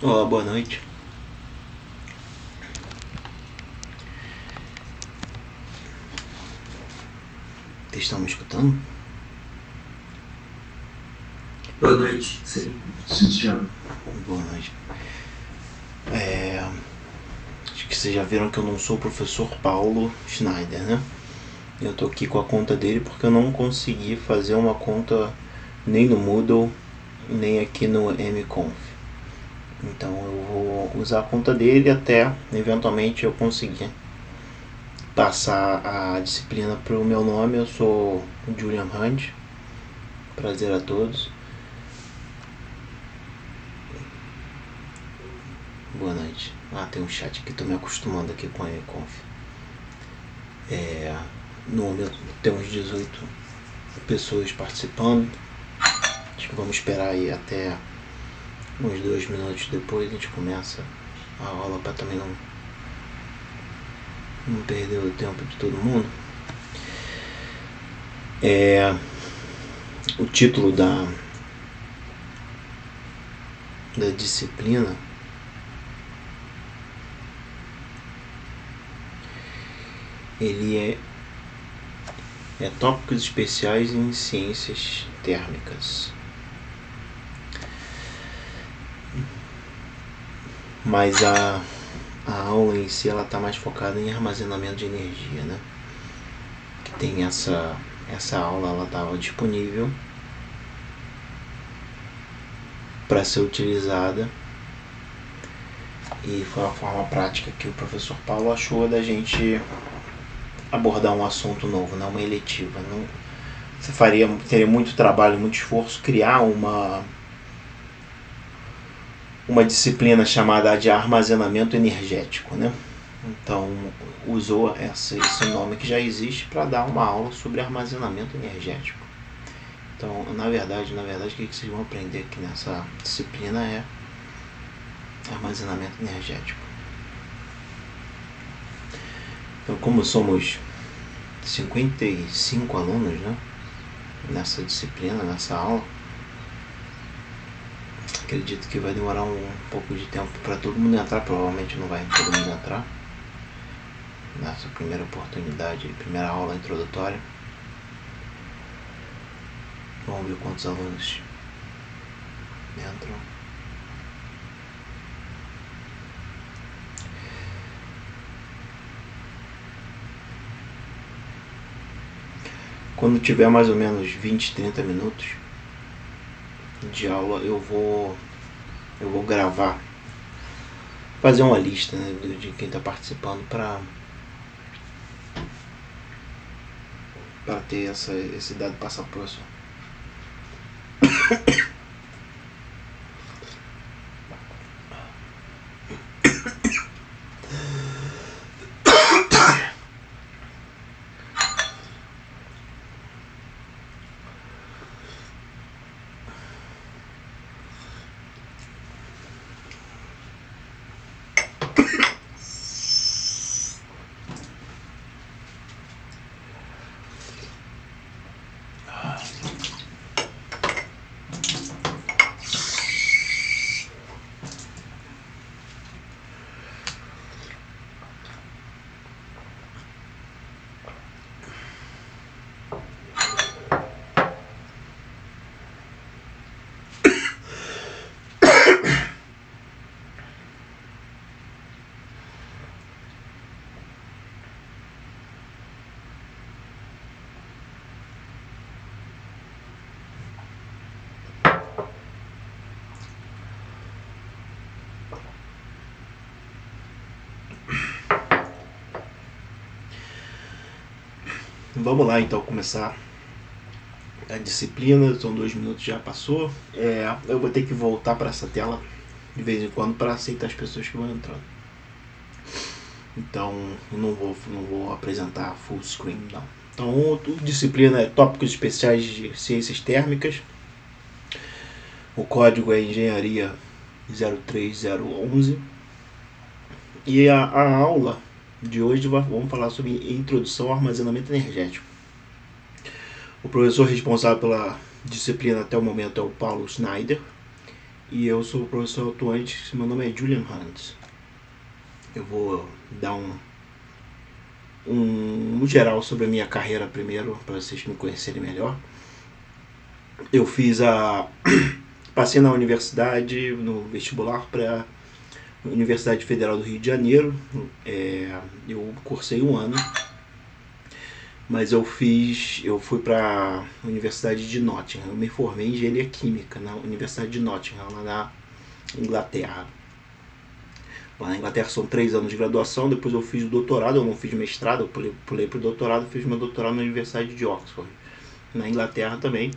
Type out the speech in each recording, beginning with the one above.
Olá, boa noite. Vocês estão me escutando? Boa noite, sim, já. Boa noite. Acho que vocês já viram que eu não sou o professor Paulo Schneider, né? Eu tô aqui com a conta dele porque eu não consegui fazer uma conta nem no Moodle, nem aqui no mconf. Então eu vou usar a conta dele até eventualmente eu conseguir passar a disciplina pro meu nome. Eu sou Julian Hunt. Prazer a todos. Boa noite. Tem um chat aqui, tô me acostumando aqui com a mconf. No momento tem uns 18 pessoas participando. Acho que vamos esperar aí até uns 2 minutos depois a gente começa a aula para também não perder o tempo de todo mundo. O título da disciplina ele é tópicos especiais em ciências térmicas. Mas a aula em si ela está mais focada em armazenamento de energia, né? Que tem essa aula, ela estava disponível para ser utilizada e foi a forma prática que o professor Paulo achou da gente abordar um assunto novo, não uma eletiva. Não, teria muito trabalho, muito esforço criar uma disciplina chamada de armazenamento energético, né? Então usou esse nome que já existe para dar uma aula sobre armazenamento energético. Então, na verdade, o que vocês vão aprender aqui nessa disciplina é armazenamento energético. Então, como somos 55 alunos, né, nessa disciplina, nessa aula, acredito que vai demorar um pouco de tempo para todo mundo entrar. Provavelmente não vai todo mundo entrar nessa primeira oportunidade, primeira aula introdutória. Vamos ver quantos alunos entram. Quando tiver mais ou menos 20, 30 minutos de aula, eu vou gravar, fazer uma lista, né, de quem está participando para ter esse dado passar para o professor. Vamos lá então começar a disciplina. São 2 minutos, já passou. Eu vou ter que voltar para essa tela de vez em quando para aceitar as pessoas que vão entrando. Então não vou apresentar full screen não. Então a disciplina é tópicos especiais de ciências térmicas. O código é engenharia 03011. E a aula de hoje vamos falar sobre introdução ao armazenamento energético. O professor responsável pela disciplina até o momento é o Paulo Schneider. e eu sou o professor atuante, meu nome é Julian Hunt. Eu vou dar um geral sobre a minha carreira primeiro, para vocês me conhecerem melhor. Eu passei na universidade, no vestibular para a Universidade Federal do Rio de Janeiro. Eu cursei um ano, mas eu fui para a Universidade de Nottingham. Eu me formei em Engenharia Química na Universidade de Nottingham, lá na Inglaterra. Lá na Inglaterra são 3 anos de graduação, depois eu fiz o doutorado, eu não fiz mestrado, eu pulei para o doutorado, fiz meu doutorado na Universidade de Oxford, na Inglaterra também.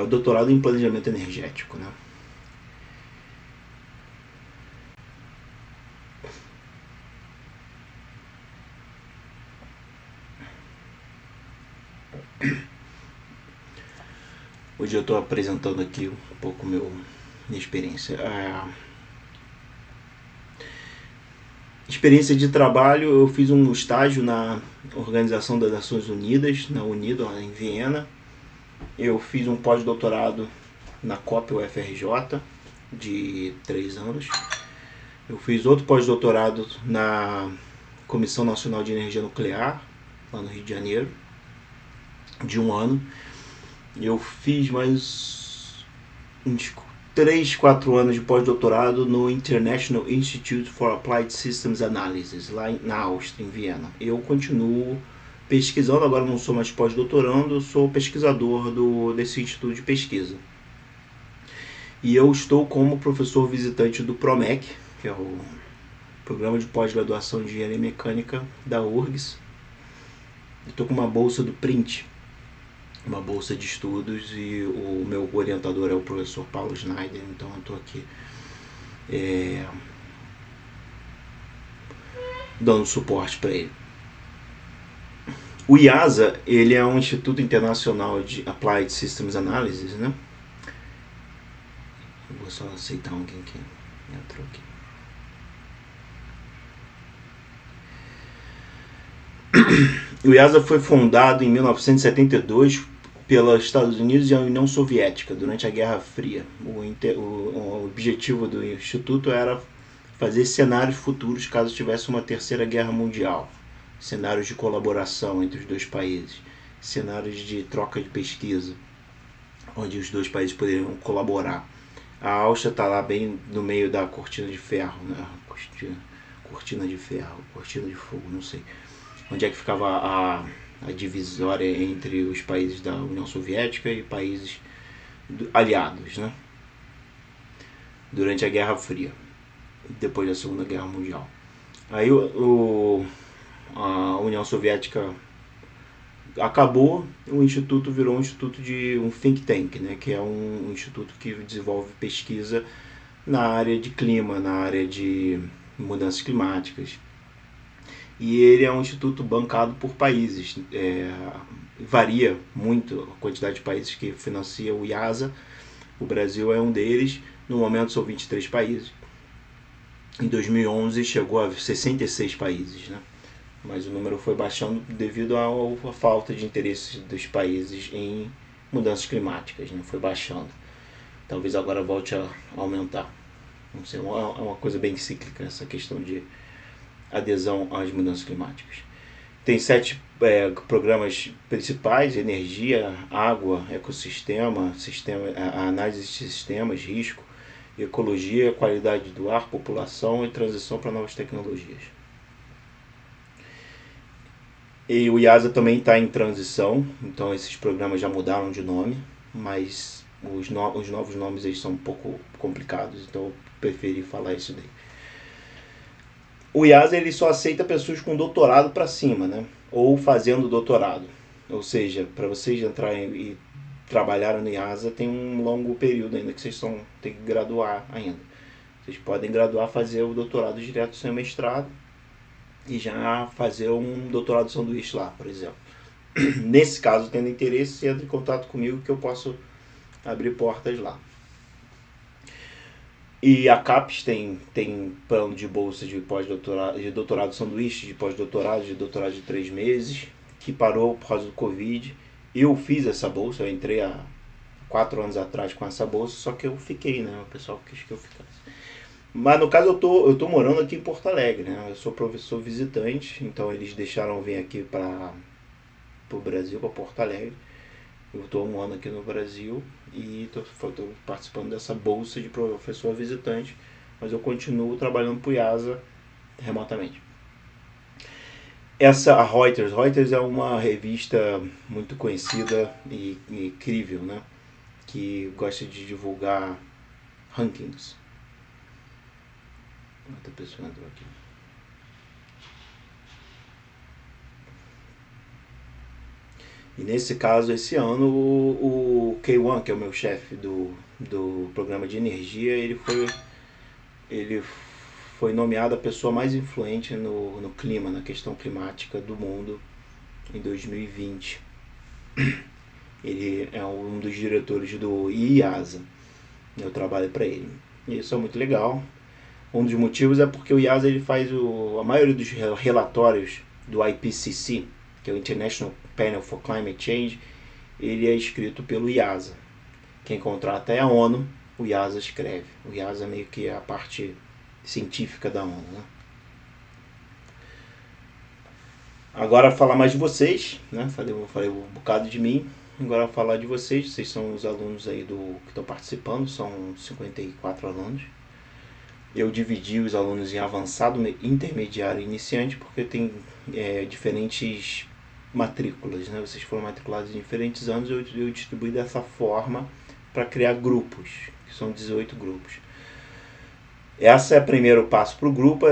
O doutorado em planejamento energético, né? Hoje eu estou apresentando aqui um pouco minha experiência. Experiência de trabalho, eu fiz um estágio na Organização das Nações Unidas, na UNIDO, lá em Viena. Eu fiz um pós-doutorado na COP UFRJ, de 3 anos. Eu fiz outro pós-doutorado na Comissão Nacional de Energia Nuclear, lá no Rio de Janeiro, de 1 ano. Eu fiz mais uns 3, 4 anos de pós-doutorado no International Institute for Applied Systems Analysis, lá na Áustria, em Viena. Eu continuo pesquisando, agora não sou mais pós-doutorando, sou pesquisador desse instituto de pesquisa. E eu estou como professor visitante do PROMEC, que é o Programa de Pós-Graduação de Engenharia Mecânica da URGS. Estou com uma bolsa do PRINT, uma bolsa de estudos, e o meu orientador é o professor Paulo Schneider, então eu estou aqui dando suporte para ele. O IASA, ele é um Instituto Internacional de Applied Systems Analysis, né? Eu vou só aceitar alguém que entrou aqui. O IASA foi fundado em 1972 pelos Estados Unidos e a União Soviética durante a Guerra Fria. O objetivo do Instituto era fazer cenários futuros caso tivesse uma terceira guerra mundial, cenários de colaboração entre os dois países, cenários de troca de pesquisa, onde os dois países poderiam colaborar. A Áustria está lá bem no meio da cortina de ferro, né? Cortina de ferro, cortina de fogo, não sei. Onde é que ficava a divisória entre os países da União Soviética e países aliados, né? Durante a Guerra Fria, depois da Segunda Guerra Mundial. Aí a União Soviética acabou, o instituto virou um instituto de um think tank, né? Que é um instituto que desenvolve pesquisa na área de clima, na área de mudanças climáticas. E ele é um instituto bancado por países. Varia muito a quantidade de países que financia o IASA. O Brasil é um deles. No momento são 23 países. Em 2011 chegou a 66 países, né? Mas o número foi baixando devido à falta de interesse dos países em mudanças climáticas, né? Foi baixando. Talvez agora volte a aumentar. Não sei, é uma coisa bem cíclica essa questão de adesão às mudanças climáticas. Tem 7 programas principais: energia, água, ecossistema, análise de sistemas, risco, ecologia, qualidade do ar, população e transição para novas tecnologias. E o IASA também está em transição, então esses programas já mudaram de nome, mas os novos nomes eles são um pouco complicados, então eu preferi falar isso daí. O IASA ele só aceita pessoas com doutorado para cima, né? Ou fazendo doutorado. Ou seja, para vocês entrarem e trabalharem no IASA tem um longo período ainda que vocês têm que graduar ainda. Vocês podem graduar, fazer o doutorado direto sem mestrado e já fazer um doutorado sanduíche lá, por exemplo. Nesse caso, tendo interesse, entre em contato comigo que eu posso abrir portas lá. E a CAPES tem plano de bolsa de pós-doutorado, de doutorado sanduíche, de pós-doutorado, de doutorado de 3 meses, que parou por causa do Covid. Eu fiz essa bolsa, eu entrei há 4 anos atrás com essa bolsa, só que eu fiquei, né? O pessoal quis que eu ficasse. Mas no caso eu tô morando aqui em Porto Alegre, né? Eu sou professor visitante, então eles deixaram eu vir aqui para o Brasil, para Porto Alegre. Eu estou um ano aqui no Brasil e estou participando dessa bolsa de professor visitante, mas eu continuo trabalhando para o IASA remotamente. A Reuters é uma revista muito conhecida e incrível, né? Que gosta de divulgar rankings. Outra pessoa entrou aqui. E nesse caso, esse ano, o K1, que é o meu chefe do programa de energia, ele foi nomeado a pessoa mais influente no clima, na questão climática do mundo em 2020. Ele é um dos diretores do IASA. Eu trabalho para ele. E isso é muito legal. Um dos motivos é porque o IASA ele faz a maioria dos relatórios do IPCC, que é o International Panel for Climate Change, ele é escrito pelo IASA. Quem contrata é a ONU, o IASA escreve. O IASA meio que é a parte científica da ONU, né? Agora falar mais de vocês, né? Falei um bocado de mim. Agora falar de vocês. Vocês são os alunos aí que estão participando, são 54 alunos. Eu dividi os alunos em avançado, intermediário e iniciante, porque tem diferentes matrículas, né? Vocês foram matriculados em diferentes anos, eu distribuí dessa forma para criar grupos, que são 18 grupos. Esse é o primeiro passo para o grupo,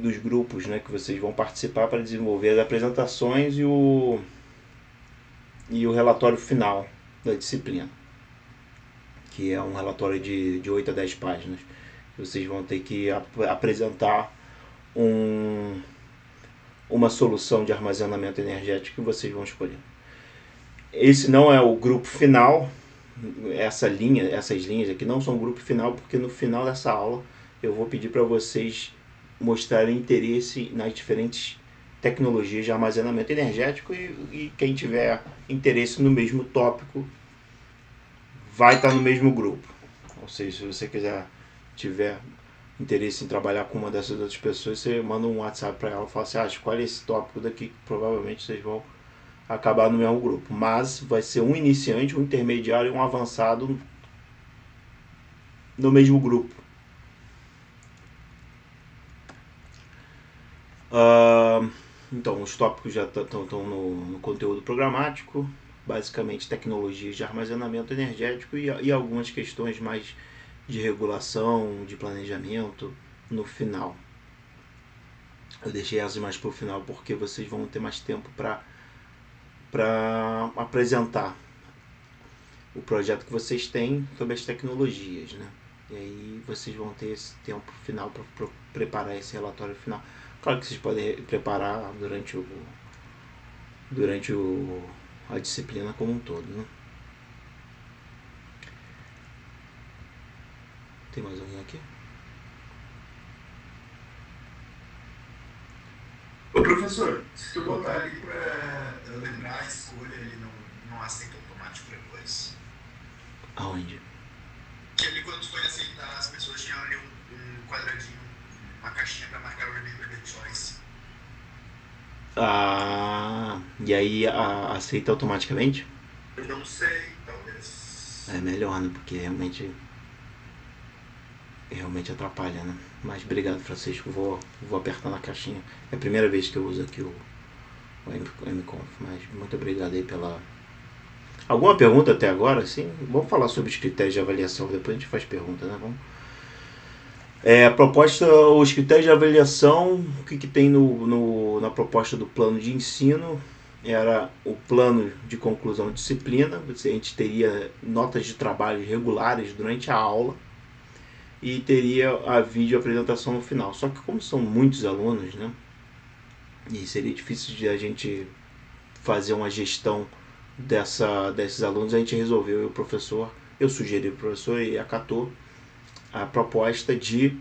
dos grupos, né, que vocês vão participar para desenvolver as apresentações e o relatório final da disciplina, que é um relatório de 8 a 10 páginas. Vocês vão ter que apresentar uma solução de armazenamento energético que vocês vão escolher. Esse não é o grupo final. Essas linhas aqui não são o grupo final, porque no final dessa aula eu vou pedir para vocês mostrarem interesse nas diferentes tecnologias de armazenamento energético e quem tiver interesse no mesmo tópico vai estar no mesmo grupo. Ou seja, se você tiver interesse em trabalhar com uma dessas outras pessoas, você manda um WhatsApp para ela e fala assim, escolhe esse tópico daqui que provavelmente vocês vão acabar no mesmo grupo. Mas vai ser um iniciante, um intermediário e um avançado no mesmo grupo. Então, os tópicos já estão no conteúdo programático, basicamente tecnologias de armazenamento energético e algumas questões mais de regulação, de planejamento no final. Eu deixei essas mais para o final porque vocês vão ter mais tempo para apresentar o projeto que vocês têm sobre as tecnologias, né? E aí vocês vão ter esse tempo final para preparar esse relatório final. Claro que vocês podem preparar durante a disciplina como um todo, né? Tem mais alguém aqui? Ô professor, se tu botar ali pra lembrar a escolha, ele não aceita automático depois? Aonde? Que ali quando tu foi aceitar, as pessoas tinham ali um quadradinho, uma caixinha pra marcar Remember the Choice. E aí aceita automaticamente? Eu não sei, talvez. É melhor, né? Porque realmente atrapalha, né? Mas obrigado, Francisco. Vou apertar na caixinha. É a primeira vez que eu uso aqui o MConf, mas muito obrigado aí pela... Alguma pergunta até agora? Sim, vamos falar sobre os critérios de avaliação, depois a gente faz pergunta, né? Vamos. A proposta, os critérios de avaliação, o que tem na proposta do plano de ensino, era o plano de conclusão de disciplina, a gente teria notas de trabalho regulares durante a aula e teria a vídeo apresentação no final. Só que como são muitos alunos, né, e seria difícil de a gente fazer uma gestão desses alunos, a gente resolveu, eu sugeri ao professor e acatou a proposta de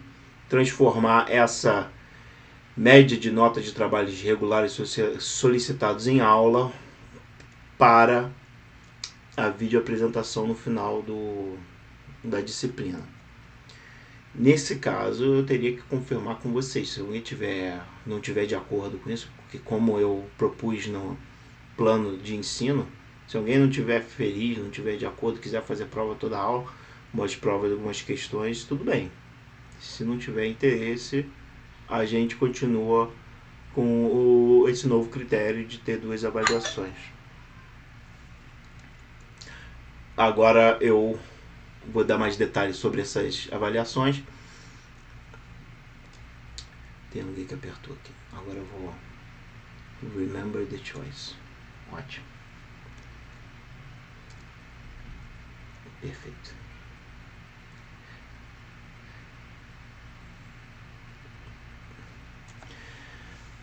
transformar essa média de notas de trabalhos regulares solicitados em aula para a videoapresentação no final da disciplina. Nesse caso, eu teria que confirmar com vocês, se alguém não tiver de acordo com isso, porque como eu propus no plano de ensino, se alguém não tiver feliz, não tiver de acordo, quiser fazer prova toda a aula, umas provas, algumas questões, tudo bem. Se não tiver interesse, a gente continua com esse novo critério de ter 2 avaliações. Agora eu vou dar mais detalhes sobre essas avaliações. Tem alguém que apertou aqui. Agora eu vou remember the choice. Ótimo. Perfeito.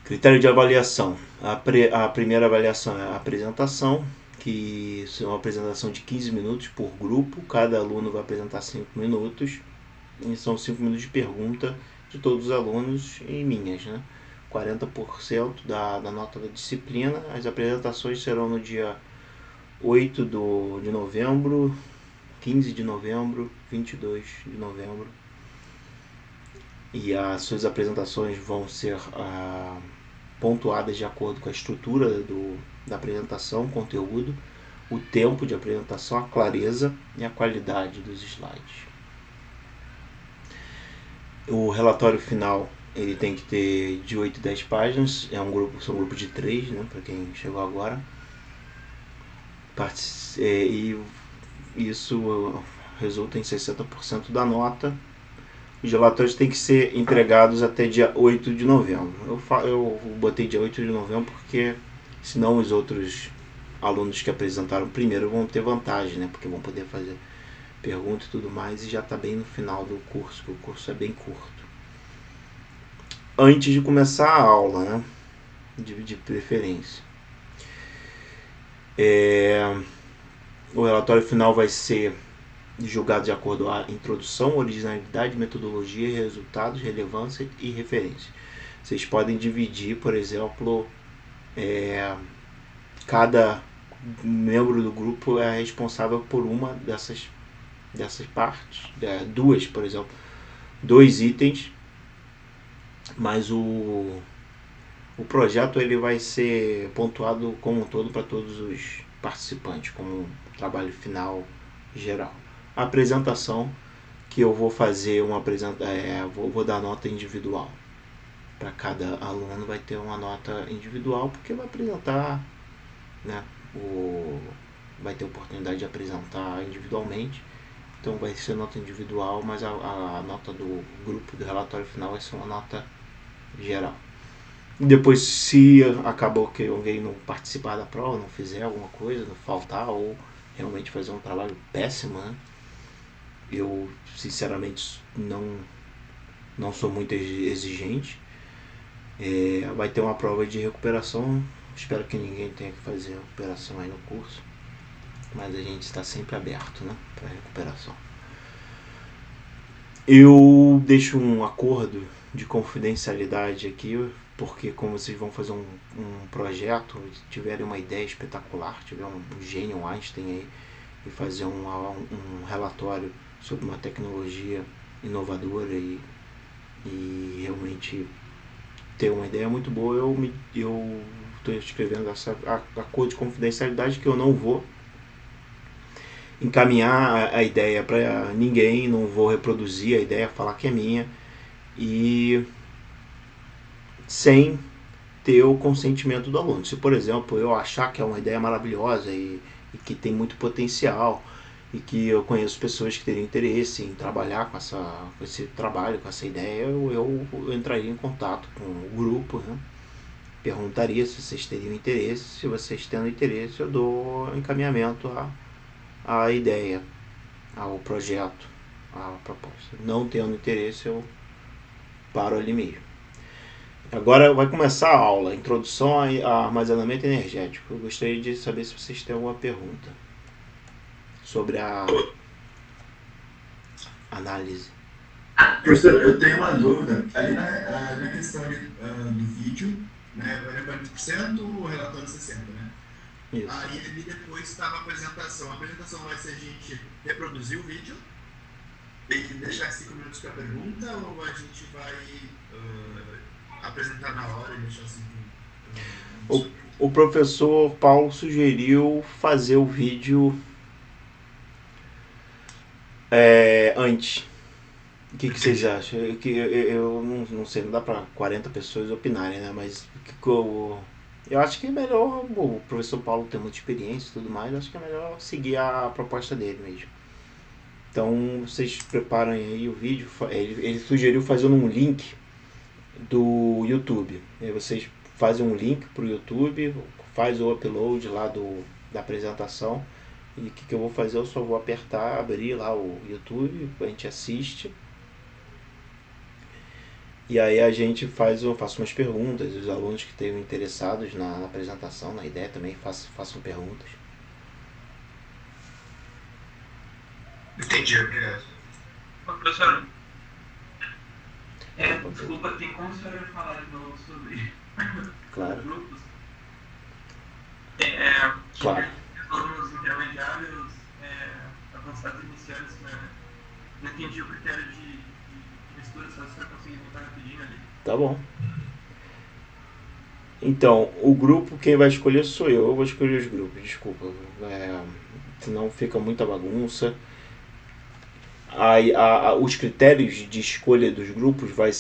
Critério de avaliação. A primeira avaliação é a apresentação, que é uma apresentação de 15 minutos por grupo. Cada aluno vai apresentar 5 minutos. E são 5 minutos de pergunta de todos os alunos e minhas, né? 40% da nota da disciplina. As apresentações serão no dia 8 de novembro, 15 de novembro, 22 de novembro. E as suas apresentações vão ser pontuadas de acordo com a estrutura da apresentação, conteúdo, o tempo de apresentação, a clareza e a qualidade dos slides. O relatório final ele tem que ter de 8 a 10 páginas, são um grupo de 3, né, para quem chegou agora. E isso resulta em 60% da nota. Os relatórios têm que ser entregados até dia 8 de novembro. Eu botei dia 8 de novembro porque senão os outros alunos que apresentaram primeiro vão ter vantagem, né? Porque vão poder fazer pergunta e tudo mais, e já está bem no final do curso, que o curso é bem curto. Antes de começar a aula, né? De preferência. O relatório final vai ser julgado de acordo com a introdução, originalidade, metodologia, resultados, relevância e referência. Vocês podem dividir, por exemplo, cada membro do grupo é responsável por uma dessas partes, 2, por exemplo, 2 itens, mas o projeto ele vai ser pontuado como um todo para todos os participantes, como um trabalho final geral. A apresentação, que eu vou fazer vou dar nota individual. Para cada aluno vai ter uma nota individual, porque vai apresentar, né, vai ter oportunidade de apresentar individualmente. Então vai ser nota individual, mas a nota do grupo do relatório final vai ser uma nota geral. Depois, se acabou que alguém não participar da prova, não fizer alguma coisa, não faltar, ou realmente fazer um trabalho péssimo, né? Eu sinceramente não sou muito exigente. Vai ter uma prova de recuperação. Espero que ninguém tenha que fazer recuperação aí no curso, mas a gente está sempre aberto, né, para recuperação. Eu deixo um acordo de confidencialidade aqui, porque como vocês vão fazer um projeto, tiverem uma ideia espetacular, tiver um gênio, um Einstein aí, e fazer um relatório sobre uma tecnologia inovadora e realmente ter uma ideia muito boa, eu estou escrevendo essa acordo de confidencialidade, que eu não vou encaminhar a ideia para ninguém, não vou reproduzir a ideia, falar que é minha, e sem ter o consentimento do aluno. Se, por exemplo, eu achar que é uma ideia maravilhosa e que tem muito potencial, e que eu conheço pessoas que teriam interesse em trabalhar com esse trabalho, com essa ideia, eu entraria em contato com o grupo, né? Perguntaria se vocês teriam interesse. Se vocês tendo interesse, eu dou encaminhamento à ideia, ao projeto, à proposta. Não tendo interesse, eu paro ali mesmo. Agora vai começar a aula, introdução a armazenamento energético. Eu gostaria de saber se vocês têm alguma pergunta sobre a análise. Professor, eu tenho uma dúvida. Ali na questão do vídeo, né, varia 40%, o relatório 60%, né? Isso. Aí ali depois estava a apresentação. A apresentação vai ser a gente reproduzir o vídeo e deixar 5 minutos para a pergunta, ou a gente vai apresentar na hora e deixar 5 minutos? O professor Paulo sugeriu fazer o vídeo antes. O que vocês acham? Eu não sei, não dá para 40 pessoas opinarem, né? Mas eu acho que é melhor. O professor Paulo tem muita experiência e tudo mais. Eu acho que é melhor seguir a proposta dele mesmo. Então vocês preparem aí o vídeo. Ele sugeriu fazer um link do YouTube. Aí vocês fazem um link pro YouTube, faz o upload lá da apresentação. E o que eu vou fazer? Eu só vou apertar, abrir lá o YouTube, a gente assiste. E aí a gente faço umas perguntas, os alunos que estejam interessados na apresentação, na ideia também façam perguntas. Entendi, obrigado. Professor, desculpa, tem como o senhor falar de novo sobre Claro. os grupos? Claro. Alunos intermediários, avançados e iniciantes, né? Não entendi o critério de mistura, só se o senhor conseguir voltar rapidinho ali. Tá bom. Então, o grupo, quem vai escolher sou eu vou escolher os grupos, desculpa. Senão fica muita bagunça. Os critérios de escolha dos grupos vai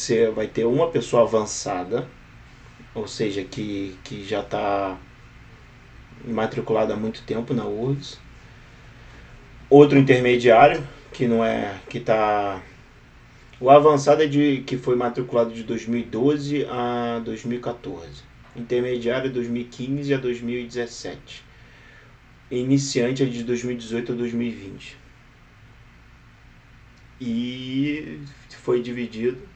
ter uma pessoa avançada, ou seja, que já está matriculada há muito tempo na URGS. Outro intermediário, que não é, que está... O avançado é que foi matriculado de 2012 a 2014. Intermediário é 2015 a 2017. Iniciante é de 2018 a 2020. E foi dividido.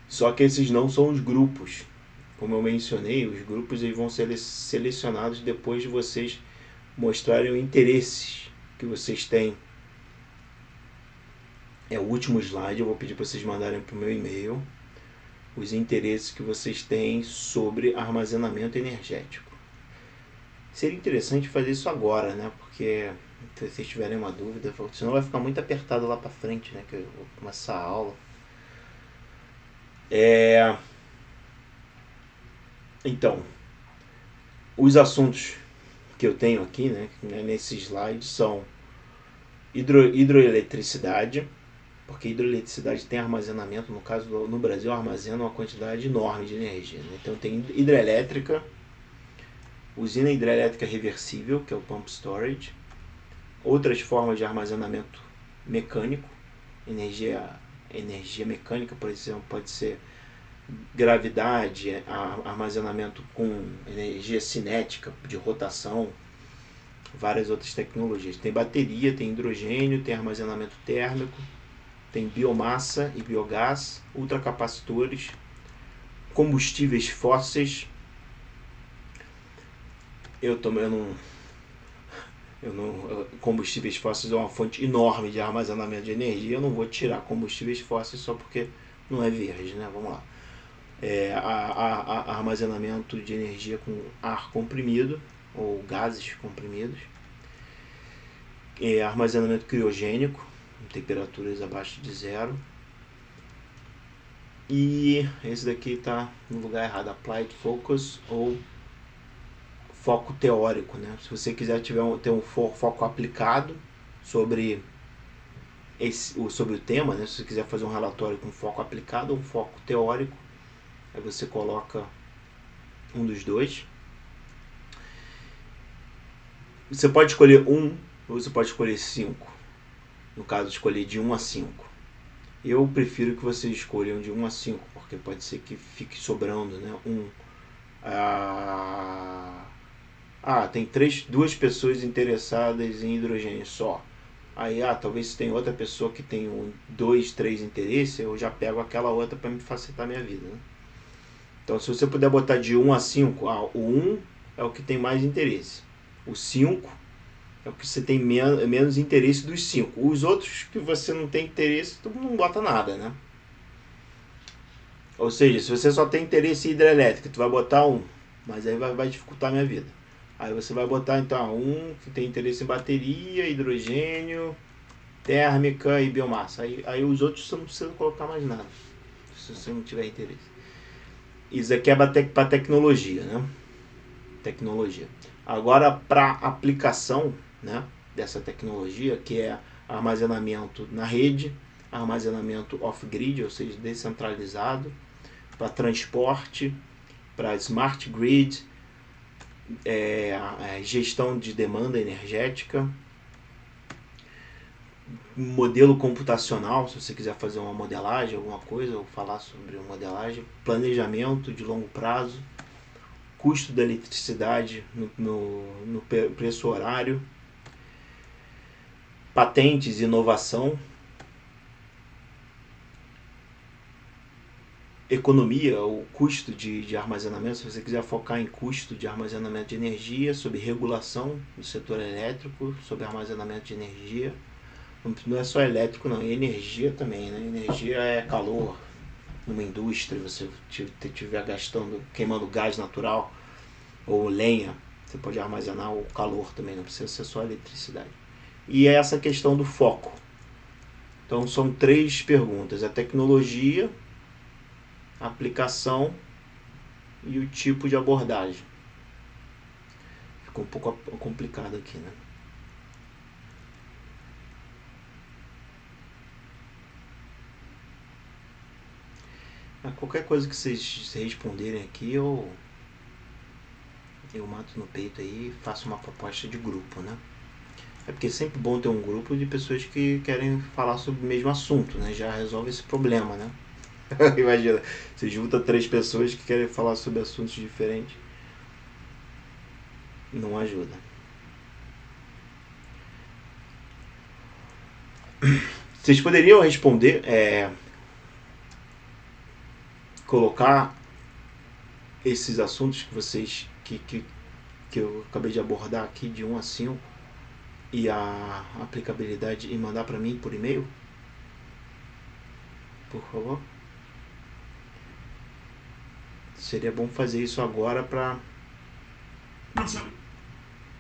Só que esses não são os grupos. Como eu mencionei, os grupos eles vão ser selecionados depois de vocês mostrarem o interesse que vocês têm. É o último slide, eu vou pedir para vocês mandarem para o meu e-mail os interesses que vocês têm sobre armazenamento energético. Seria interessante fazer isso agora, né? Porque se vocês tiverem uma dúvida, senão vai ficar muito apertado lá para frente, né? Que eu vou começar a aula. Então, os assuntos que eu tenho aqui, né, nesse slide são hidroeletricidade, porque hidroeletricidade tem armazenamento, no caso no Brasil armazena uma quantidade enorme de energia, né? Então tem hidrelétrica, usina hidrelétrica reversível, que é o pump storage, outras formas de armazenamento mecânico, energia mecânica, por exemplo, pode ser gravidade, armazenamento com energia cinética, de rotação, várias outras tecnologias. Tem bateria, tem hidrogênio, tem armazenamento térmico, tem biomassa e biogás, ultracapacitores, combustíveis fósseis. Combustíveis fósseis é uma fonte enorme de armazenamento de energia. Eu não vou tirar combustíveis fósseis só porque não é verde, né? Vamos lá. Armazenamento de energia com ar comprimido ou gases comprimidos. Armazenamento criogênico, em temperaturas abaixo de zero. E esse daqui está no lugar errado, Applied Focus ou foco teórico, né? Se você quiser ter um foco aplicado sobre o tema, né? Se você quiser fazer um relatório com foco aplicado ou um foco teórico, aí você coloca um dos dois. Você pode escolher 1 ou você pode escolher 5. No caso, escolher de 1 a 5. Eu prefiro que vocês escolham de 1 a 5, porque pode ser que fique sobrando, né? Tem duas pessoas interessadas em hidrogênio só. Aí, talvez tem outra pessoa que tem 2, 3 interesses, eu já pego aquela outra para me facilitar a minha vida, né? Então, se você puder botar de 1 a 5, o 1 é o que tem mais interesse. O 5 é o que você tem menos interesse dos 5. Os outros que você não tem interesse, tu não bota nada, né? Ou seja, se você só tem interesse em hidrelétrica, tu vai botar 1, mas aí vai dificultar a minha vida. Aí você vai botar então um que tem interesse em bateria, hidrogênio, térmica e biomassa. Aí os outros você não precisa colocar mais nada, se você não tiver interesse. Isso aqui é para tecnologia, né? Tecnologia. Agora, para aplicação, né, dessa tecnologia, que é armazenamento na rede, armazenamento off-grid, ou seja, descentralizado, para transporte, para smart grid, gestão de demanda energética, modelo computacional, se você quiser fazer uma modelagem, alguma coisa, ou falar sobre modelagem, planejamento de longo prazo, custo da eletricidade no preço horário, patentes, inovação, economia, o custo de armazenamento, se você quiser focar em custo de armazenamento de energia, sobre regulação do setor elétrico, sobre armazenamento de energia. Não é só elétrico não, é energia também, né? Energia é calor numa indústria, você estiver gastando, queimando gás natural ou lenha, você pode armazenar o calor também, não precisa ser só eletricidade. E é essa questão do foco. Então são 3 perguntas: a tecnologia, a aplicação e o tipo de abordagem. Ficou um pouco complicado aqui, né? Qualquer coisa que vocês responderem aqui, eu mato no peito aí e faço uma proposta de grupo, né? É porque é sempre bom ter um grupo de pessoas que querem falar sobre o mesmo assunto, né? Já resolve esse problema, né? Imagina, você junta 3 pessoas que querem falar sobre assuntos diferentes, não ajuda. Vocês poderiam responder, colocar esses assuntos que vocês que eu acabei de abordar aqui de 1 a 5 e a aplicabilidade e mandar para mim por e-mail? Por favor. Seria bom fazer isso agora para... Professor,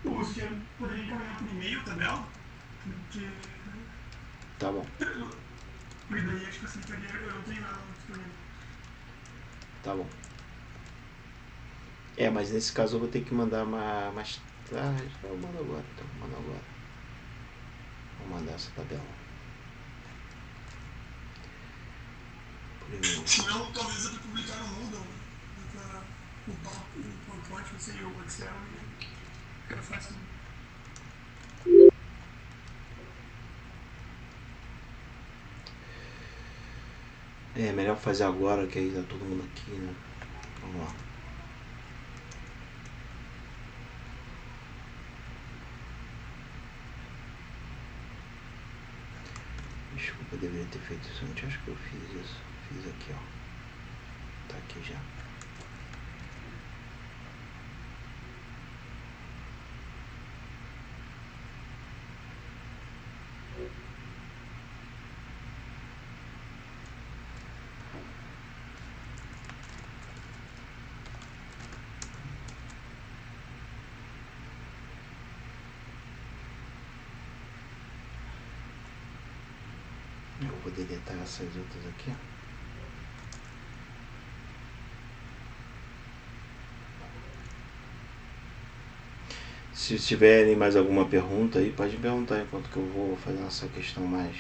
você poderia encaminhar por e-mail, tabela? Porque... Tá bom. Porque daí acho que facilitaria, eu não tenho nada disponível. Tá bom. Mas nesse caso eu vou ter que mandar mais tarde. Eu mando agora, então. Vou mandar essa tabela. Se não, talvez eu tenha publicar no Moodle, o PowerPoint, não sei, o Excel, e fica fácil. É melhor fazer agora, que aí tá todo mundo aqui, né? Vamos lá. Desculpa, eu deveria ter feito isso antes. Acho que eu fiz isso. Fiz aqui, ó. Tá aqui já. Eu vou deletar essas outras aqui. Se tiverem mais alguma pergunta aí, pode perguntar enquanto que eu vou fazer essa questão mais.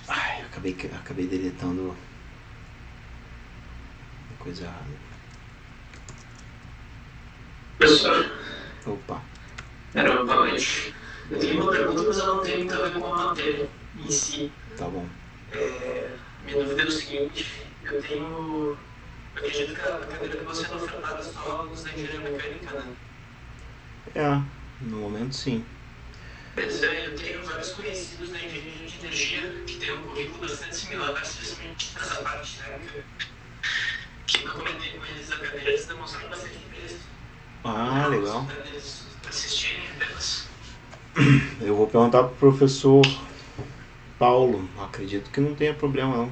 Ai, acabei deletando coisa errada. Professor, Opa. boa noite. Eu tenho uma pergunta, mas ela não tem muito a ver com a matéria em si. Tá bom. Minha dúvida é o seguinte: eu acredito que a cadeira que você não ofertava só alunos da engenharia mecânica, né? No momento sim. Pois é, eu tenho vários conhecidos na engenharia de energia que tem um currículo bastante similar, especialmente nessa parte técnica, que eu comentei com eles da cadeira, eles demonstraram bastante interesse. Legal. Assistirem delas. Eu vou perguntar pro professor Paulo, acredito que não tenha problema não.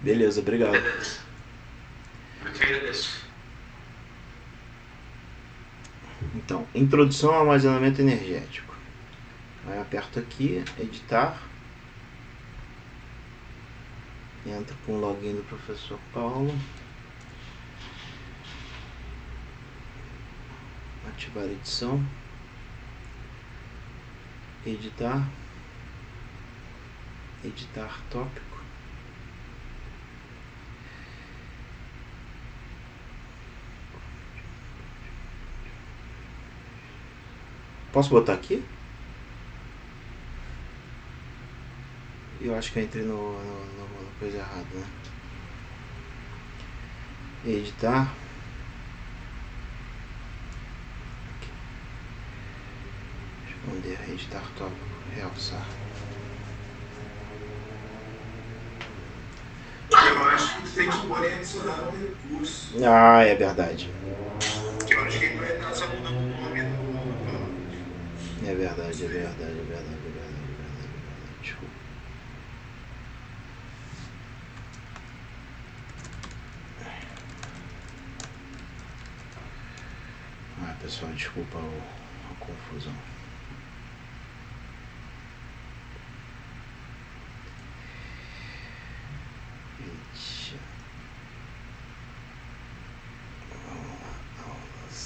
Beleza, obrigado. Beleza. Eu que agradeço. Então, introdução ao armazenamento energético. Aí aperto aqui, editar. Entra com o login do professor Paulo. Ativar a edição. Editar. Editar tópico. Posso botar aqui? Eu acho que eu entrei na coisa errada, né? Editar. Esconder, editar tópico, realçar. Eu acho que tu tem que pôr e adicionar um recurso. Ah, é verdade. Que eu acho que ele vai estar só mudando o nome do. É verdade. Desculpa. Pessoal, desculpa a confusão. Eita. Vamos lá, aulas.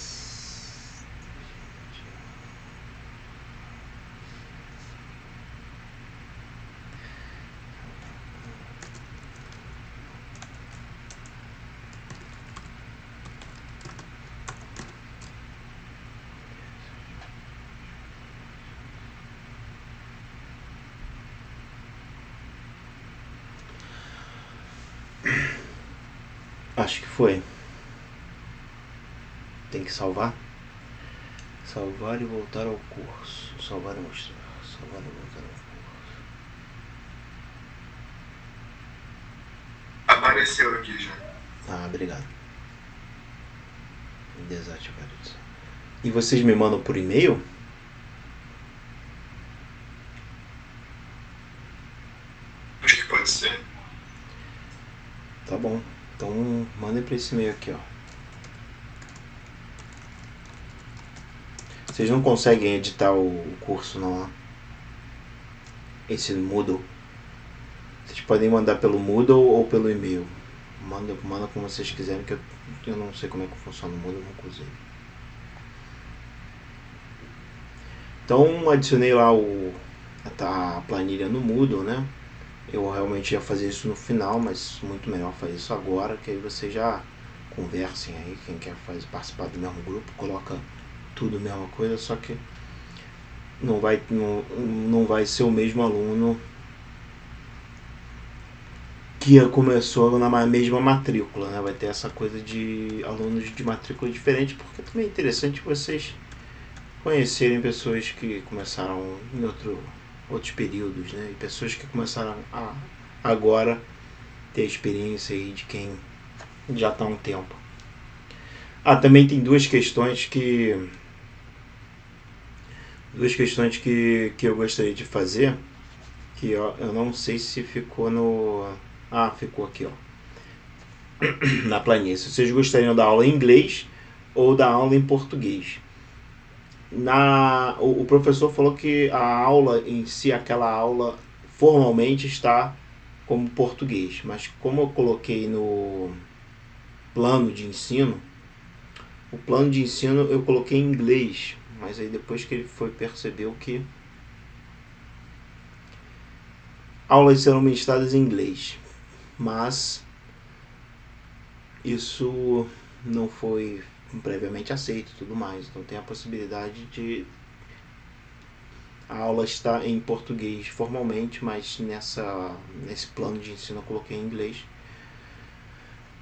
Acho que foi. Tem que salvar? Salvar e voltar ao curso. Salvar e mostrar. Salvar e voltar ao curso. Apareceu aqui já. Ah, obrigado. Desativar isso. E vocês me mandam por e-mail? Acho que pode ser. Tá bom. Então mandem para esse e-mail aqui, ó. Vocês não conseguem editar o curso não? Esse Moodle. Vocês podem mandar pelo Moodle ou pelo e-mail. Manda como vocês quiserem, que eu não sei como é que funciona o Moodle, eu nunca usei. Então adicionei lá a planilha no Moodle, né? Eu realmente ia fazer isso no final, mas muito melhor fazer isso agora, que aí vocês já conversem aí, quem quer participar do mesmo grupo, coloca tudo a mesma coisa, só que não vai ser o mesmo aluno que começou na mesma matrícula, né? Vai ter essa coisa de alunos de matrícula diferente, porque também é interessante vocês conhecerem pessoas que começaram em outros períodos, né? E pessoas que começaram a agora ter a experiência aí de quem já está há um tempo. Também tem duas questões que eu gostaria de fazer, que eu não sei se ficou no... ficou aqui, ó, na planilha. Se vocês gostariam da aula em inglês ou da aula em português. O professor falou que a aula em si, aquela aula, formalmente está como português, mas como eu coloquei no plano de ensino, o plano de ensino eu coloquei em inglês, mas aí depois que ele percebeu que aulas serão ministradas em inglês, mas isso não foi previamente aceito e tudo mais, então tem a possibilidade de a aula está em português formalmente, mas nesse plano de ensino eu coloquei em inglês.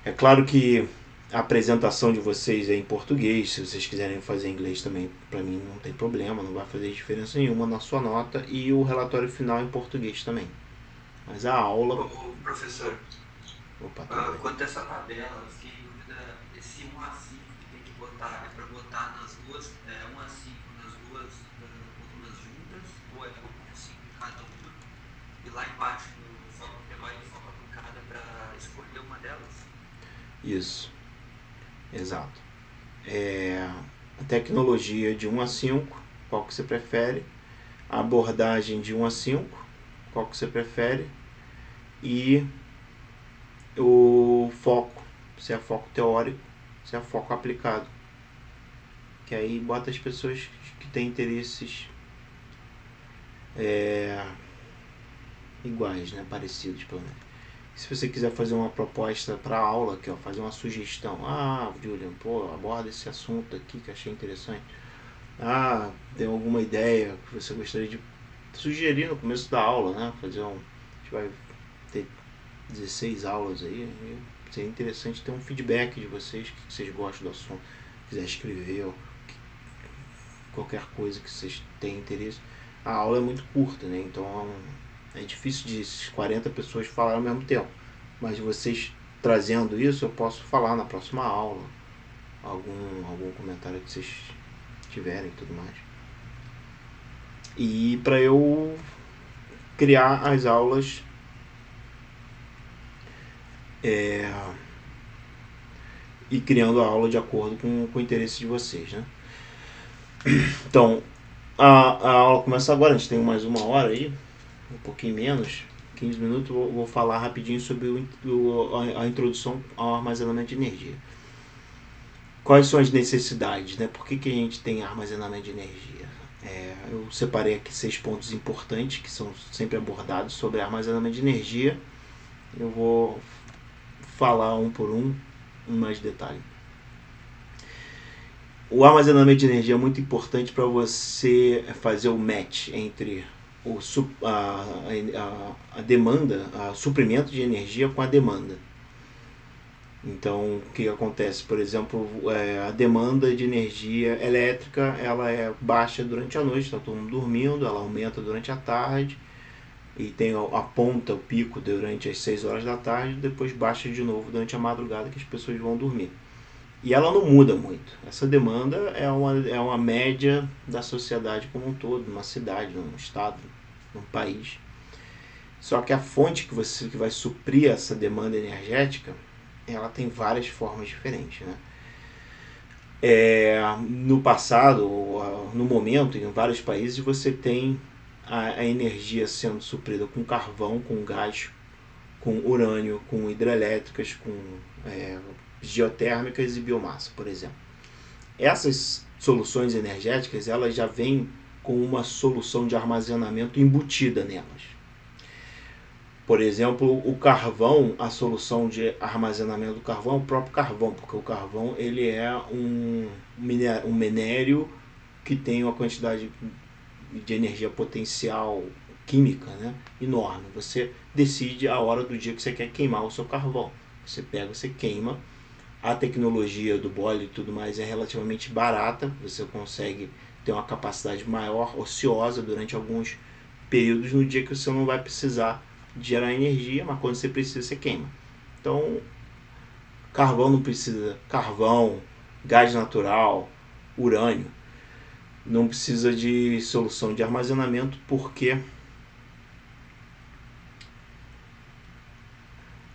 É claro que a apresentação de vocês é em português, se vocês quiserem fazer em inglês também, para mim não tem problema, não vai fazer diferença nenhuma na sua nota, e o relatório final é em português também. Mas a aula... Ô, professor, Opa, quanto a essa tabela, eu fiquei em dúvida, esse 1 a 5 que tem que botar, é para botar nas duas, 1 a 5 nas duas todas juntas, ou é como assim, cada uma, e lá embaixo no foco teórico e foco aplicada para escolher uma delas? Isso, exato. A tecnologia de 1 a 5, qual que você prefere? A abordagem de 1 a 5, qual que você prefere? E o foco, se é foco teórico, se é foco aplicado. Que aí bota as pessoas que têm interesses iguais, né? Parecidos, pelo menos. Se você quiser fazer uma proposta para aula, que fazer uma sugestão, Julian, aborda esse assunto aqui que achei interessante. Tem alguma ideia que você gostaria de sugerir no começo da aula, né? A gente vai ter 16 aulas aí. Seria interessante ter um feedback de vocês, o que vocês gostam do assunto, quiser escrever, ou qualquer coisa que vocês tenham interesse. A aula é muito curta, né? Então é difícil de 40 pessoas falar ao mesmo tempo. Mas vocês trazendo isso, eu posso falar na próxima aula. Algum comentário que vocês tiverem e tudo mais. E para eu criar as aulas e criando a aula de acordo com o interesse de vocês, né? Então, a aula começa agora, a gente tem mais 1 hora aí, um pouquinho menos, 15 minutos. Vou falar rapidinho sobre a introdução ao armazenamento de energia. Quais são as necessidades, né? Por que a gente tem armazenamento de energia? Eu separei aqui 6 pontos importantes que são sempre abordados sobre armazenamento de energia. Eu vou falar um por um mais detalhe. O armazenamento de energia é muito importante para você fazer o match entre a demanda, o suprimento de energia com a demanda. Então, o que acontece? Por exemplo, a demanda de energia elétrica ela é baixa durante a noite, está todo mundo dormindo, ela aumenta durante a tarde e tem a ponta, o pico durante as 6 horas da tarde, depois baixa de novo durante a madrugada que as pessoas vão dormir. E ela não muda muito. Essa demanda é uma média da sociedade como um todo, numa cidade, num estado, num país. Só que a fonte que vai suprir essa demanda energética, ela tem várias formas diferentes, né? No passado, no momento, em vários países, você tem a energia sendo suprida com carvão, com gás, com urânio, com hidrelétricas, com geotérmicas e biomassa, por exemplo. Essas soluções energéticas elas já vêm com uma solução de armazenamento embutida nelas. Por exemplo, o carvão, a solução de armazenamento do carvão é o próprio carvão, porque o carvão ele é um minério que tem uma quantidade de energia potencial química, né, enorme. Você decide a hora do dia que você quer queimar o seu carvão. Você pega, você queima. A tecnologia do boiler e tudo mais é relativamente barata. Você consegue ter uma capacidade maior, ociosa, durante alguns períodos no dia que você não vai precisar gerar energia, mas quando você precisa, você queima. Então, carvão não precisa. Carvão, gás natural, urânio. Não precisa de solução de armazenamento porque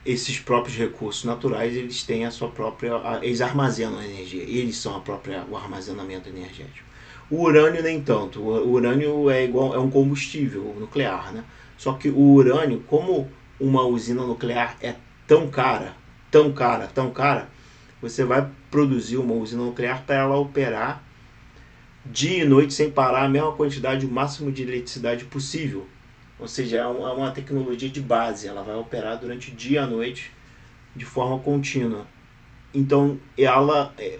esses próprios recursos naturais eles têm a sua própria, eles armazenam a energia, eles são o armazenamento energético. O urânio nem tanto. O urânio é um combustível nuclear, né? Só que o urânio, como uma usina nuclear é tão cara, você vai produzir uma usina nuclear para ela operar dia e noite sem parar a mesma quantidade, o máximo de eletricidade possível. Ou seja, é uma tecnologia de base, ela vai operar durante dia e noite de forma contínua. Então,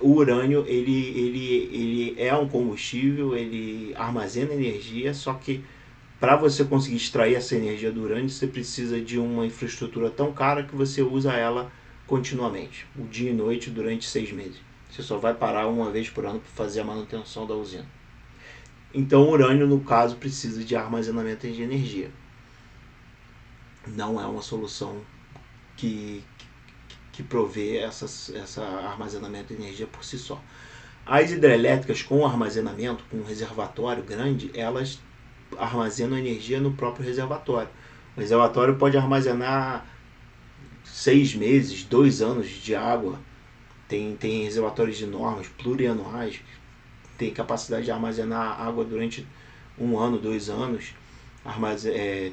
o urânio ele é um combustível, ele armazena energia, só que para você conseguir extrair essa energia do urânio, você precisa de uma infraestrutura tão cara que você usa ela continuamente, o dia e noite, durante 6 meses. Você só vai parar uma vez por ano para fazer a manutenção da usina. Então, o urânio, no caso, precisa de armazenamento de energia. Não é uma solução que provê essa armazenamento de energia por si só. As hidrelétricas com armazenamento, com um reservatório grande, elas armazenam energia no próprio reservatório. O reservatório pode armazenar 6 meses, 2 anos de água. Tem reservatórios enormes, plurianuais, tem capacidade de armazenar água durante 1 ano, 2 anos.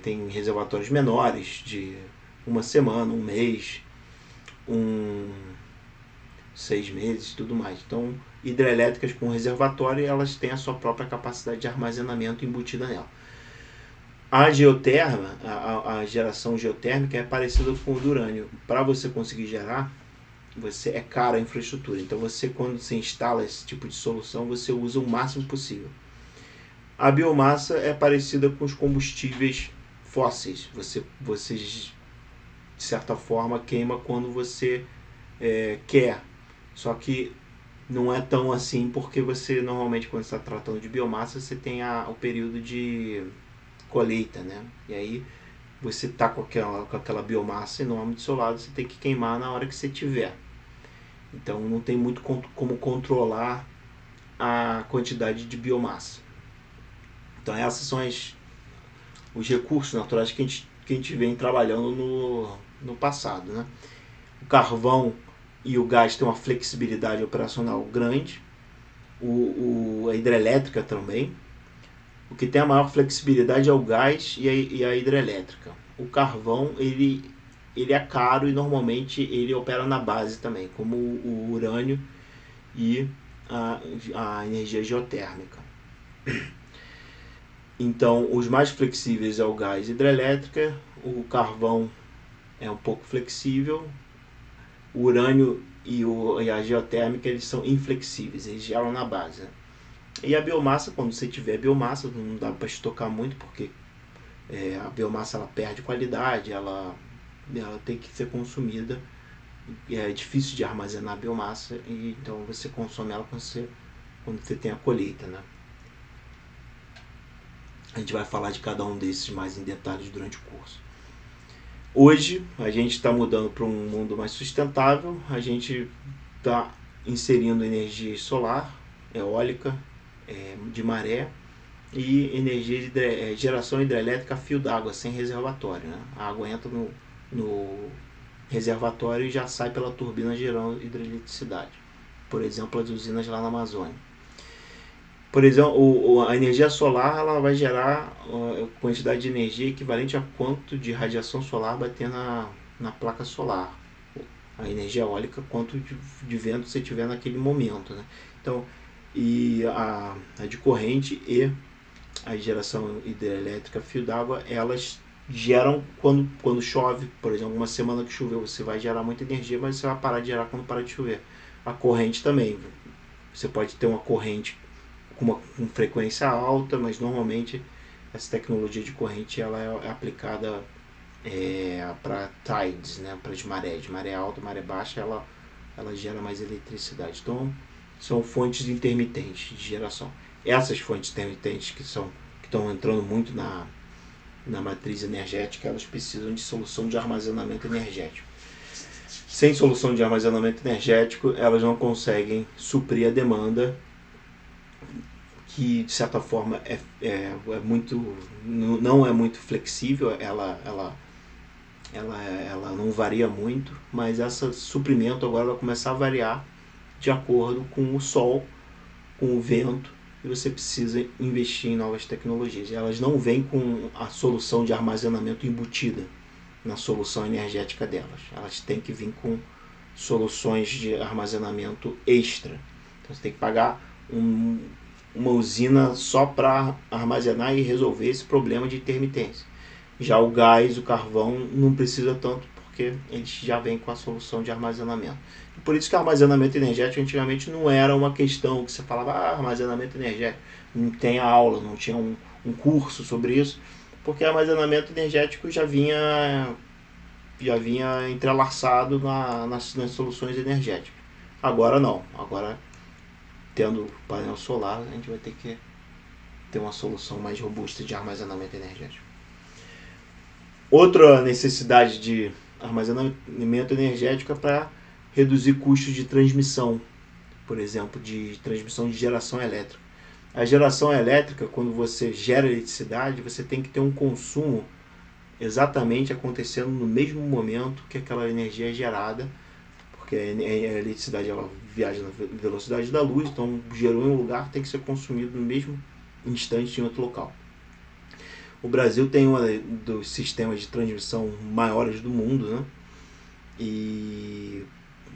Tem reservatórios menores, de 1 semana, 1 mês, 6 meses e tudo mais. Então, hidrelétricas com reservatório, elas têm a sua própria capacidade de armazenamento embutida nela. A geoterma, a geração geotérmica é parecida com o do urânio. Para você conseguir gerar, é cara a infraestrutura. Então, quando você instala esse tipo de solução, você usa o máximo possível. A biomassa é parecida com os combustíveis fósseis. Você de certa forma, queima quando você quer. Só que não é tão assim, porque você, normalmente, quando está tratando de biomassa, você tem o período de colheita, né? E aí, você está com aquela biomassa enorme do seu lado, você tem que queimar na hora que você tiver. Então, não tem muito como controlar a quantidade de biomassa. Então, esses são os recursos naturais que a gente vem trabalhando no passado, né? O carvão e o gás têm uma flexibilidade operacional grande. A hidrelétrica também. O que tem a maior flexibilidade é o gás e a hidrelétrica. O carvão, ele é caro e normalmente ele opera na base também, como o urânio e a energia geotérmica. Então, os mais flexíveis é o gás e a hidrelétrica, o carvão é um pouco flexível, o urânio e a geotérmica, eles são inflexíveis, eles geram na base, né? E a biomassa, quando você tiver biomassa, não dá para estocar muito, porque a biomassa ela perde qualidade, ela tem que ser consumida. É difícil de armazenar a biomassa, e então você consome ela quando você tem a colheita, né? A gente vai falar de cada um desses mais em detalhes durante o curso. Hoje, a gente está mudando para um mundo mais sustentável. A gente está inserindo energia solar, eólica, de maré e energia de geração hidrelétrica a fio d'água, sem reservatório, né? A água entra no reservatório e já sai pela turbina gerando hidroeletricidade. Por exemplo, as usinas lá na Amazônia. Por exemplo, a energia solar ela vai gerar quantidade de energia equivalente a quanto de radiação solar vai ter na placa solar. A energia eólica, quanto de vento você tiver naquele momento, né? Então, e a de corrente e a geração hidrelétrica fio d'água, elas geram quando chove. Por exemplo, uma semana que choveu, você vai gerar muita energia, mas você vai parar de gerar quando parar de chover. A corrente também. Você pode ter uma corrente com frequência alta, mas normalmente essa tecnologia de corrente ela é aplicada para tides, né? Para de maré alta, maré baixa, ela gera mais eletricidade. Então, são fontes intermitentes de geração. Essas fontes intermitentes que estão entrando muito na matriz energética, elas precisam de solução de armazenamento energético. Sem solução de armazenamento energético, elas não conseguem suprir a demanda, que de certa forma não é muito flexível, ela não varia muito, mas esse suprimento agora vai começar a variar de acordo com o sol, com o vento, e você precisa investir em novas tecnologias. Elas não vêm com a solução de armazenamento embutida na solução energética delas. Elas têm que vir com soluções de armazenamento extra. Então você tem que pagar uma usina só para armazenar e resolver esse problema de intermitência. Já o gás, o carvão, não precisa tanto, porque eles já vêm com a solução de armazenamento. E por isso que o armazenamento energético antigamente não era uma questão que você falava, armazenamento energético, não tem aula, não tinha um curso sobre isso, porque armazenamento energético já vinha entrelaçado nas soluções energéticas. Agora não, agora tendo painel solar, a gente vai ter que ter uma solução mais robusta de armazenamento energético. Outra necessidade de armazenamento energético é para reduzir custos de transmissão. por exemplo, de transmissão de geração elétrica. A geração elétrica, quando você gera eletricidade, você tem que ter um consumo exatamente acontecendo no mesmo momento que aquela energia é gerada, porque a eletricidade ela viaja na velocidade da luz, então gerou em um lugar, tem que ser consumido no mesmo instante em outro local. O Brasil tem um dos sistemas de transmissão maiores do mundo, né? E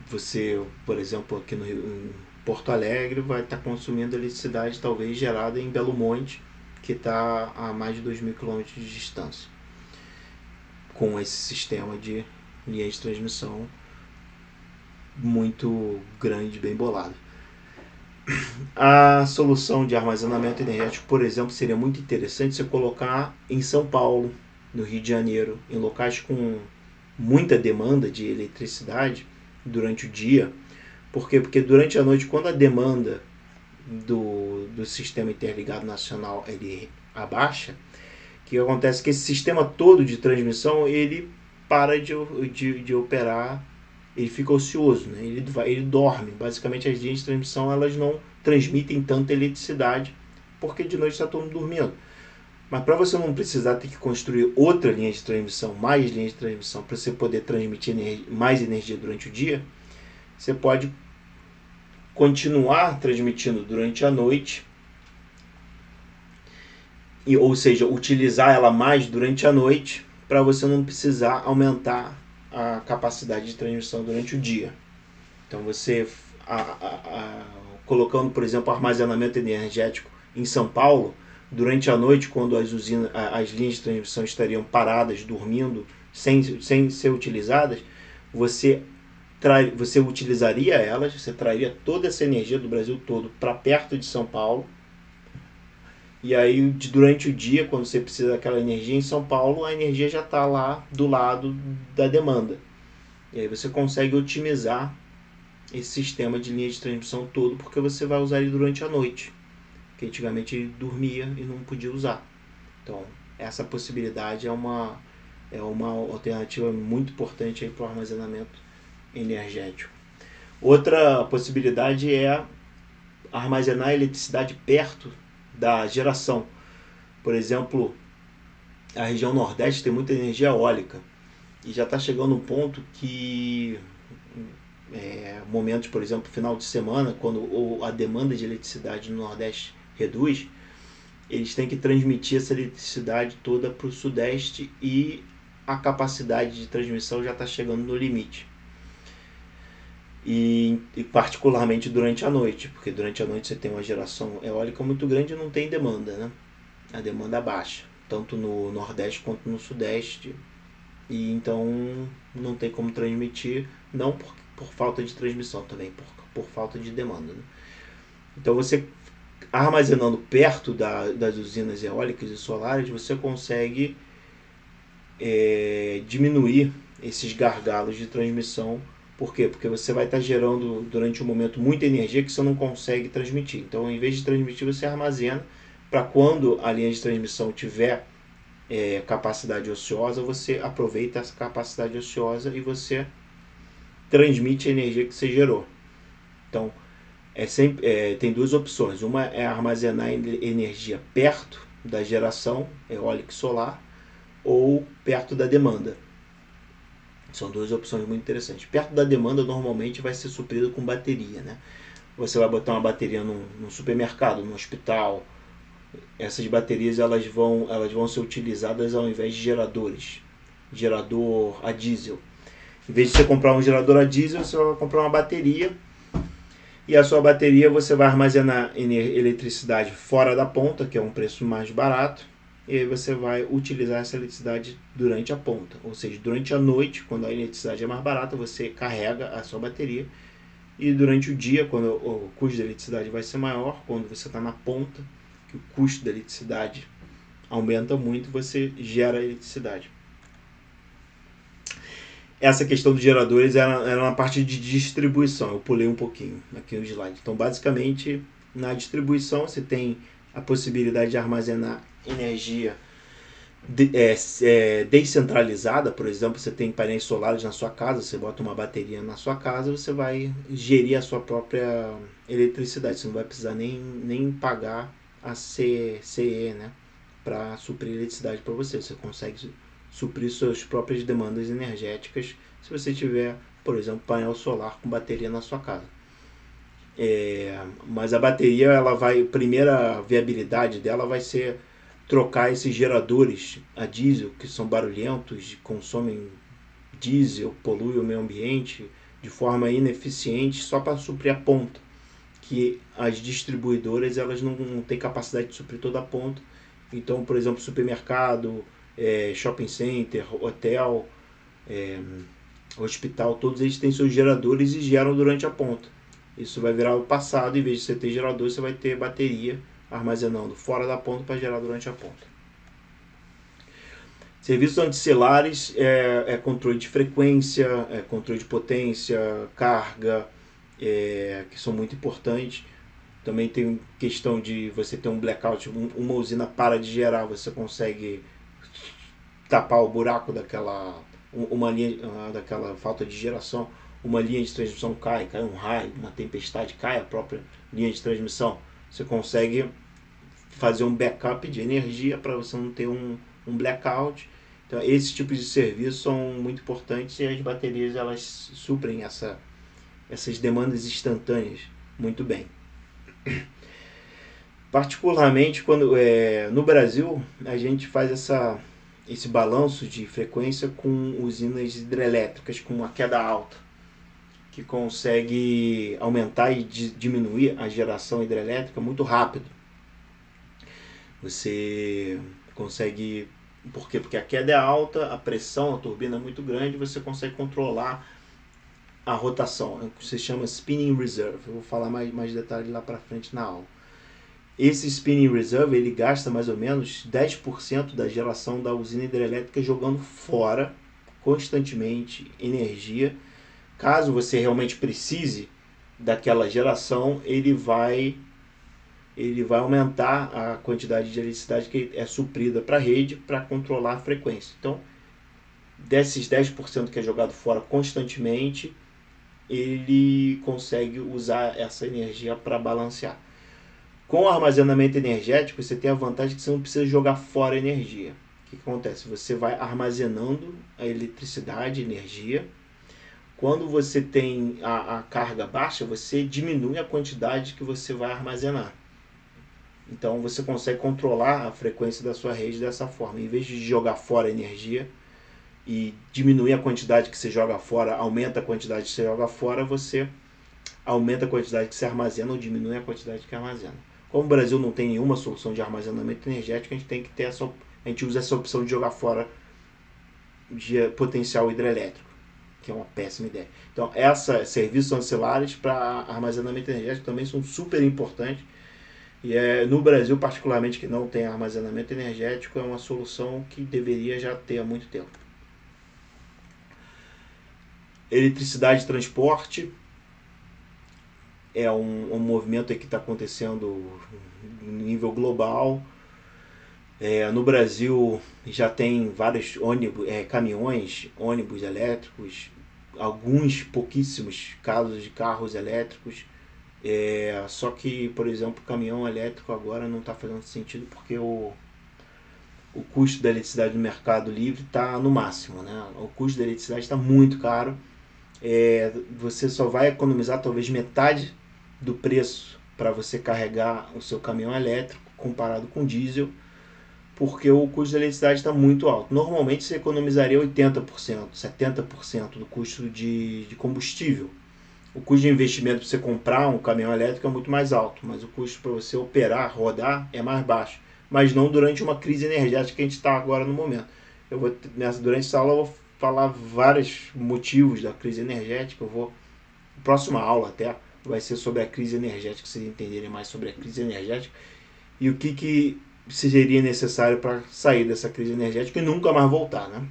você, por exemplo, aqui em Porto Alegre vai estar consumindo eletricidade talvez gerada em Belo Monte, que está a mais de 2.000 km de distância, com esse sistema de linha de transmissão muito grande, bem bolado. A solução de armazenamento energético, por exemplo, seria muito interessante você colocar em São Paulo, no Rio de Janeiro, em locais com muita demanda de eletricidade durante o dia. Por quê? Porque durante a noite, quando a demanda do sistema interligado nacional ele abaixa, o que acontece é que esse sistema todo de transmissão ele para de operar, ele fica ocioso, né? Ele dorme. Basicamente as linhas de transmissão elas não transmitem tanta eletricidade porque de noite está todo mundo dormindo. Mas para você não precisar ter que construir outra linha de transmissão, mais linhas de transmissão, para você poder transmitir mais energia durante o dia, você pode continuar transmitindo durante a noite, ou seja, utilizar ela mais durante a noite, para você não precisar aumentar a capacidade de transmissão durante o dia. Então você, colocando, por exemplo, armazenamento energético em São Paulo, durante a noite, quando as linhas de transmissão estariam paradas, dormindo, sem ser utilizadas, você utilizaria elas, você traria toda essa energia do Brasil todo para perto de São Paulo, e aí durante o dia, quando você precisa daquela energia em São Paulo, a energia já está lá do lado da demanda. E aí você consegue otimizar esse sistema de linha de transmissão todo, porque você vai usar ele durante a noite, que antigamente ele dormia e não podia usar. Então essa possibilidade é uma alternativa muito importante para o armazenamento energético. Outra possibilidade é armazenar eletricidade perto da geração. Por exemplo, a região Nordeste tem muita energia eólica e já está chegando um ponto que momentos, por exemplo, final de semana, quando a demanda de eletricidade no Nordeste reduz, eles têm que transmitir essa eletricidade toda para o Sudeste e a capacidade de transmissão já está chegando no limite. E particularmente durante a noite, porque durante a noite você tem uma geração eólica muito grande e não tem demanda, né? A demanda baixa, tanto no Nordeste quanto no Sudeste, e então não tem como transmitir, não por falta de transmissão também, por falta de demanda, né? Então você armazenando perto das usinas eólicas e solares, você consegue diminuir esses gargalos de transmissão. Por quê? Porque você vai estar gerando durante um momento muita energia que você não consegue transmitir. Então, em vez de transmitir, você armazena para quando a linha de transmissão tiver capacidade ociosa, você aproveita essa capacidade ociosa e você transmite a energia que você gerou. Então, tem duas opções. Uma é armazenar energia perto da geração eólica e solar ou perto da demanda. São duas opções muito interessantes. Perto da demanda, normalmente vai ser suprido com bateria, né? Você vai botar uma bateria num supermercado, num hospital. Essas baterias elas vão ser utilizadas ao invés de geradores. Gerador a diesel. Em vez de você comprar um gerador a diesel, você vai comprar uma bateria. E a sua bateria você vai armazenar eletricidade fora da ponta, que é um preço mais barato. E aí você vai utilizar essa eletricidade durante a ponta. Ou seja, durante a noite, quando a eletricidade é mais barata, você carrega a sua bateria. E durante o dia, quando o custo da eletricidade vai ser maior, quando você está na ponta, que o custo da eletricidade aumenta muito, você gera eletricidade. Essa questão dos geradores era na parte de distribuição. Eu pulei um pouquinho aqui no slide. Então, basicamente, na distribuição você tem a possibilidade de armazenar energia descentralizada. Por exemplo, você tem painéis solares na sua casa, você bota uma bateria na sua casa, você vai gerir a sua própria eletricidade, você não vai precisar nem pagar a CE, né, para suprir eletricidade para você. Você consegue suprir suas próprias demandas energéticas se você tiver, por exemplo, painel solar com bateria na sua casa. Mas a bateria, ela vai, a primeira viabilidade dela vai ser trocar esses geradores a diesel, que são barulhentos, consomem diesel, poluem o meio ambiente de forma ineficiente, só para suprir a ponta, que as distribuidoras elas não têm capacidade de suprir toda a ponta. Então, por exemplo, supermercado, shopping center, hotel, hospital, todos eles têm seus geradores e geram durante a ponta. Isso vai virar o passado, em vez de você ter gerador, você vai ter bateria armazenando fora da ponta para gerar durante a ponta. Serviços anticelares controle de frequência, controle de potência, carga, que são muito importantes. Também tem questão de você ter um blackout, uma usina para de gerar, você consegue tapar o buraco daquela falta de geração, uma linha de transmissão cai um raio, uma tempestade, cai a própria linha de transmissão. Você consegue fazer um backup de energia para você não ter um blackout. Então, esses tipos de serviços são muito importantes e as baterias elas suprem essas demandas instantâneas muito bem. Particularmente quando no Brasil a gente faz esse balanço de frequência com usinas hidrelétricas com uma queda alta, que consegue aumentar e diminuir a geração hidrelétrica muito rápido. Você consegue... Por quê? Porque a queda é alta, a pressão, a turbina é muito grande, você consegue controlar a rotação. É o que se chama spinning reserve. Eu vou falar mais detalhes lá para frente na aula. Esse spinning reserve ele gasta mais ou menos 10% da geração da usina hidrelétrica jogando fora constantemente energia. Caso você realmente precise daquela geração, ele vai aumentar a quantidade de eletricidade que é suprida para a rede para controlar a frequência. Então, desses 10% que é jogado fora constantemente, ele consegue usar essa energia para balancear. Com o armazenamento energético, você tem a vantagem que você não precisa jogar fora a energia. O que acontece? Você vai armazenando a eletricidade, energia. Quando você tem a carga baixa, você diminui a quantidade que você vai armazenar. Então você consegue controlar a frequência da sua rede dessa forma. Em vez de jogar fora a energia e diminuir a quantidade que você joga fora, aumenta a quantidade que você joga fora, você aumenta a quantidade que você armazena ou diminui a quantidade que armazena. Como o Brasil não tem nenhuma solução de armazenamento energético, a gente tem que ter a gente usa essa opção de jogar fora de potencial hidrelétrico, que é uma péssima ideia. Então, serviços ancilares para armazenamento energético também são super importantes. E no Brasil, particularmente, que não tem armazenamento energético, é uma solução que deveria já ter há muito tempo. Eletricidade de transporte é um movimento que está acontecendo em nível global. No Brasil já tem vários caminhões, ônibus elétricos, alguns pouquíssimos casos de carros elétricos. Só que, por exemplo, o caminhão elétrico agora não está fazendo sentido porque o custo da eletricidade no mercado livre está no máximo, né? O custo da eletricidade está muito caro. Você só vai economizar talvez metade do preço para você carregar o seu caminhão elétrico comparado com diesel, porque o custo da eletricidade está muito alto. Normalmente você economizaria 80%, 70% do custo de combustível. O custo de investimento para você comprar um caminhão elétrico é muito mais alto, mas o custo para você operar, rodar, é mais baixo. Mas não durante uma crise energética que a gente está agora no momento. Durante essa aula eu vou falar vários motivos da crise energética. A próxima aula até vai ser sobre a crise energética, para vocês entenderem mais sobre a crise energética e o que seria necessário para sair dessa crise energética e nunca mais voltar, né?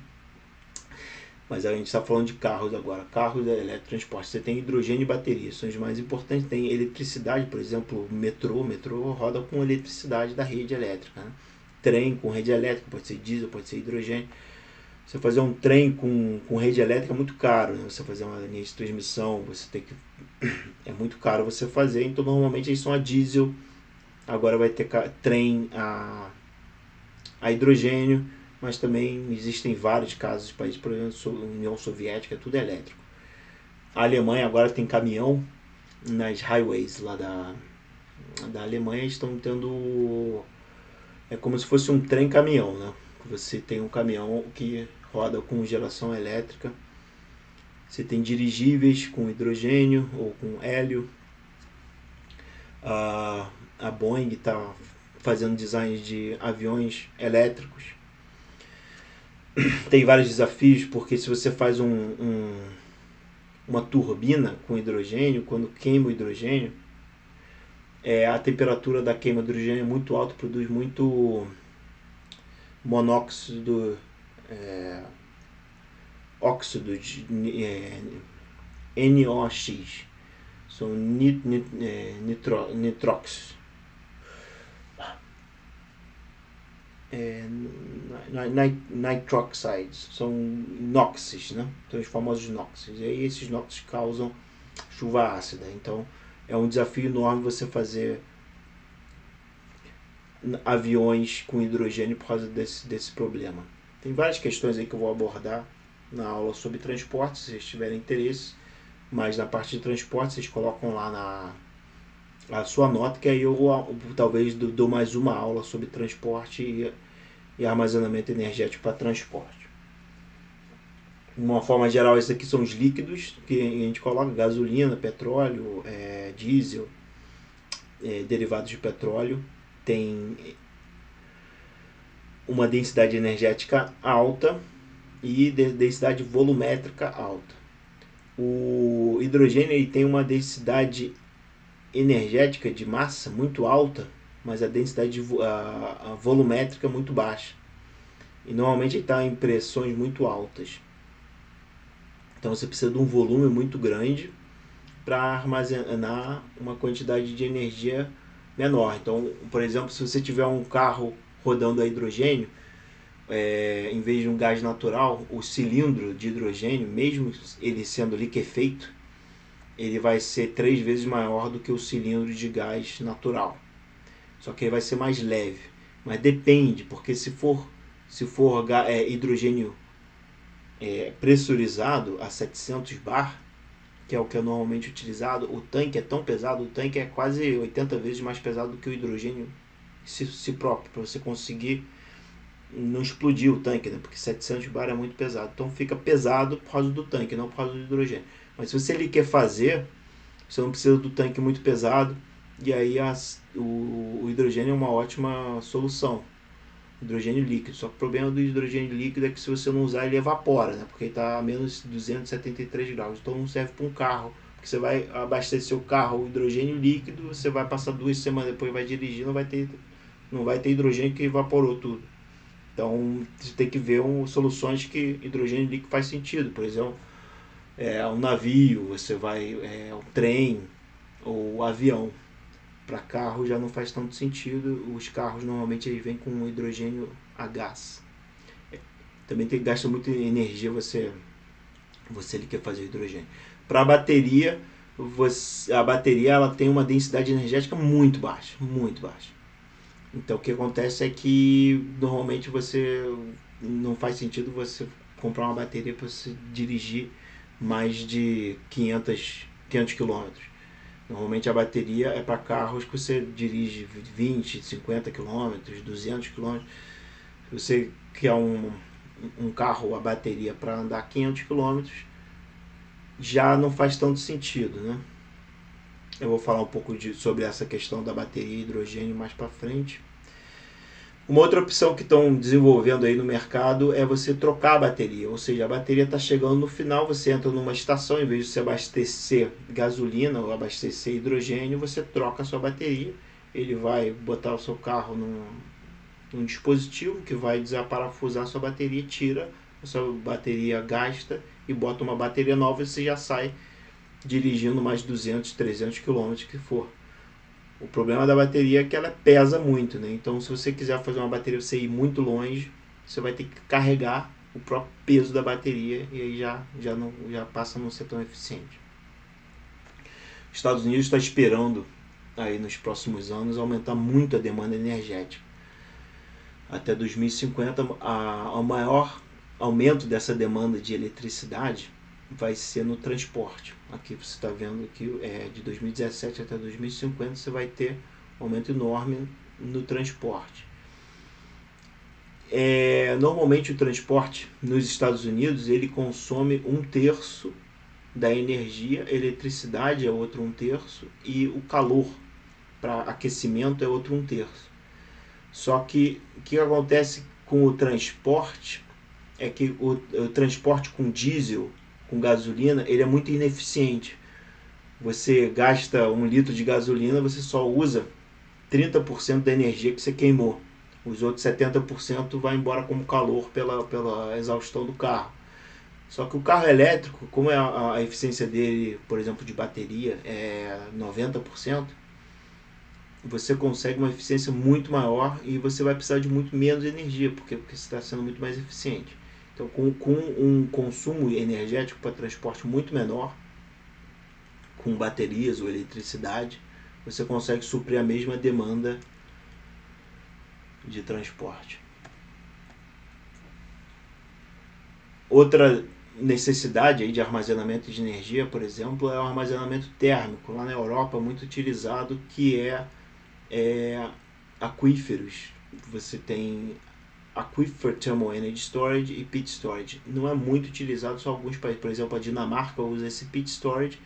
Mas a gente está falando de carros agora, carros eletrotransporte. Você tem hidrogênio e bateria, são os mais importantes. Tem eletricidade, por exemplo, o metrô roda com eletricidade da rede elétrica, né? trem com rede elétrica, pode ser diesel, pode ser hidrogênio. Você fazer um trem com rede elétrica é muito caro, né? Você fazer uma linha de transmissão, você tem que é muito caro você fazer, então normalmente eles são a diesel. Agora vai ter trem a hidrogênio, mas também existem vários casos de países, por exemplo, União Soviética, tudo elétrico. A Alemanha agora tem caminhão nas highways lá da Alemanha, estão tendo, é como se fosse um trem-caminhão, né? Você tem um caminhão que roda com geração elétrica, você tem dirigíveis com hidrogênio ou com hélio. A Boeing está fazendo design de aviões elétricos. Tem vários desafios, porque se você faz uma turbina com hidrogênio, quando queima o hidrogênio, a temperatura da queima do hidrogênio é muito alta, produz muito monóxido, óxido de NOx, são nitrox, nitroxides, são NOxes, né? São os famosos NOxes. E aí esses NOxes causam chuva ácida. Então é um desafio enorme você fazer aviões com hidrogênio por causa desse problema. Tem várias questões aí que eu vou abordar na aula sobre transporte, se vocês tiverem interesse, mas na parte de transporte vocês colocam lá a sua nota, que aí eu talvez dou mais uma aula sobre transporte e armazenamento energético para transporte. De uma forma geral, esses aqui são os líquidos que a gente coloca: gasolina, petróleo, diesel, derivados de petróleo. Tem uma densidade energética alta e densidade volumétrica alta. O hidrogênio ele tem uma densidade energética de massa muito alta, mas a densidade a volumétrica muito baixa. E normalmente ele está em pressões muito altas. Então você precisa de um volume muito grande para armazenar uma quantidade de energia menor. Então, por exemplo, se você tiver um carro rodando a hidrogênio, em vez de um gás natural, o cilindro de hidrogênio, mesmo ele sendo liquefeito, ele vai ser 3 vezes maior do que o cilindro de gás natural. Só que ele vai ser mais leve. Mas depende, porque se for hidrogênio pressurizado a 700 bar, que é o que é normalmente utilizado, o tanque é tão pesado, o tanque é quase 80 vezes mais pesado do que o hidrogênio si próprio, para você conseguir não explodir o tanque, né? Porque 700 bar é muito pesado. Então fica pesado por causa do tanque, não por causa do hidrogênio. Mas se você quer fazer, você não precisa do tanque muito pesado, e aí o hidrogênio é uma ótima solução. Hidrogênio líquido. Só que o problema do hidrogênio líquido é que se você não usar, ele evapora, né? Porque ele está a menos 273 graus. Então não serve para um carro. Porque você vai abastecer o carro o hidrogênio líquido, você vai passar 2 semanas depois, vai dirigir, não vai ter hidrogênio, que evaporou tudo. Então você tem que ver soluções que hidrogênio líquido faz sentido. Por exemplo, um navio, você vai um trem ou avião. Para carro já não faz tanto sentido. Os carros normalmente eles vêm com hidrogênio a gás. Também gasta muita energia você quer fazer hidrogênio. Para a bateria ela tem uma densidade energética muito baixa, muito baixa. Então o que acontece é que normalmente não faz sentido você comprar uma bateria para você dirigir mais de 500 km. Normalmente a bateria é para carros que você dirige 20, 50 km, 200 km. Se você quer um carro, a bateria para andar 500 km, já não faz tanto sentido, né? Eu vou falar um pouco sobre essa questão da bateria e hidrogênio mais para frente. Uma outra opção que estão desenvolvendo aí no mercado é você trocar a bateria, ou seja, a bateria está chegando no final, você entra numa estação, em vez de você abastecer gasolina ou abastecer hidrogênio, você troca a sua bateria, ele vai botar o seu carro num dispositivo que vai desaparafusar a sua bateria, tira a sua bateria gasta e bota uma bateria nova, e você já sai dirigindo mais 200, 300 km que for. O problema da bateria é que ela pesa muito, né? Então, se você quiser fazer uma bateria você ir muito longe, você vai ter que carregar o próprio peso da bateria e aí já passa a não ser tão eficiente. Os Estados Unidos está esperando aí nos próximos anos aumentar muito a demanda energética. Até 2050, o maior aumento dessa demanda de eletricidade vai ser no transporte. Aqui você está vendo que de 2017 até 2050 você vai ter um aumento enorme no transporte. Normalmente o transporte nos Estados Unidos ele consome 1/3 da energia, eletricidade é outro 1/3 e o calor para aquecimento é outro 1/3. Só que o que acontece com o transporte é que o transporte com diesel, com gasolina, ele é muito ineficiente. Você gasta 1 litro de gasolina, você só usa 30% da energia que você queimou. Os outros 70% vai embora como calor pela exaustão do carro. Só que o carro elétrico, como a eficiência dele, por exemplo, de bateria é 90%, você consegue uma eficiência muito maior e você vai precisar de muito menos energia, porque você está sendo muito mais eficiente. Então, com um consumo energético para transporte muito menor, com baterias ou eletricidade, você consegue suprir a mesma demanda de transporte. Outra necessidade aí de armazenamento de energia, por exemplo, é o armazenamento térmico. Lá na Europa, muito utilizado, que é aquíferos. Você tem Aquifer Thermal Energy Storage e Pit Storage. Não é muito utilizado, só alguns países. Por exemplo, a Dinamarca usa esse Pit Storage,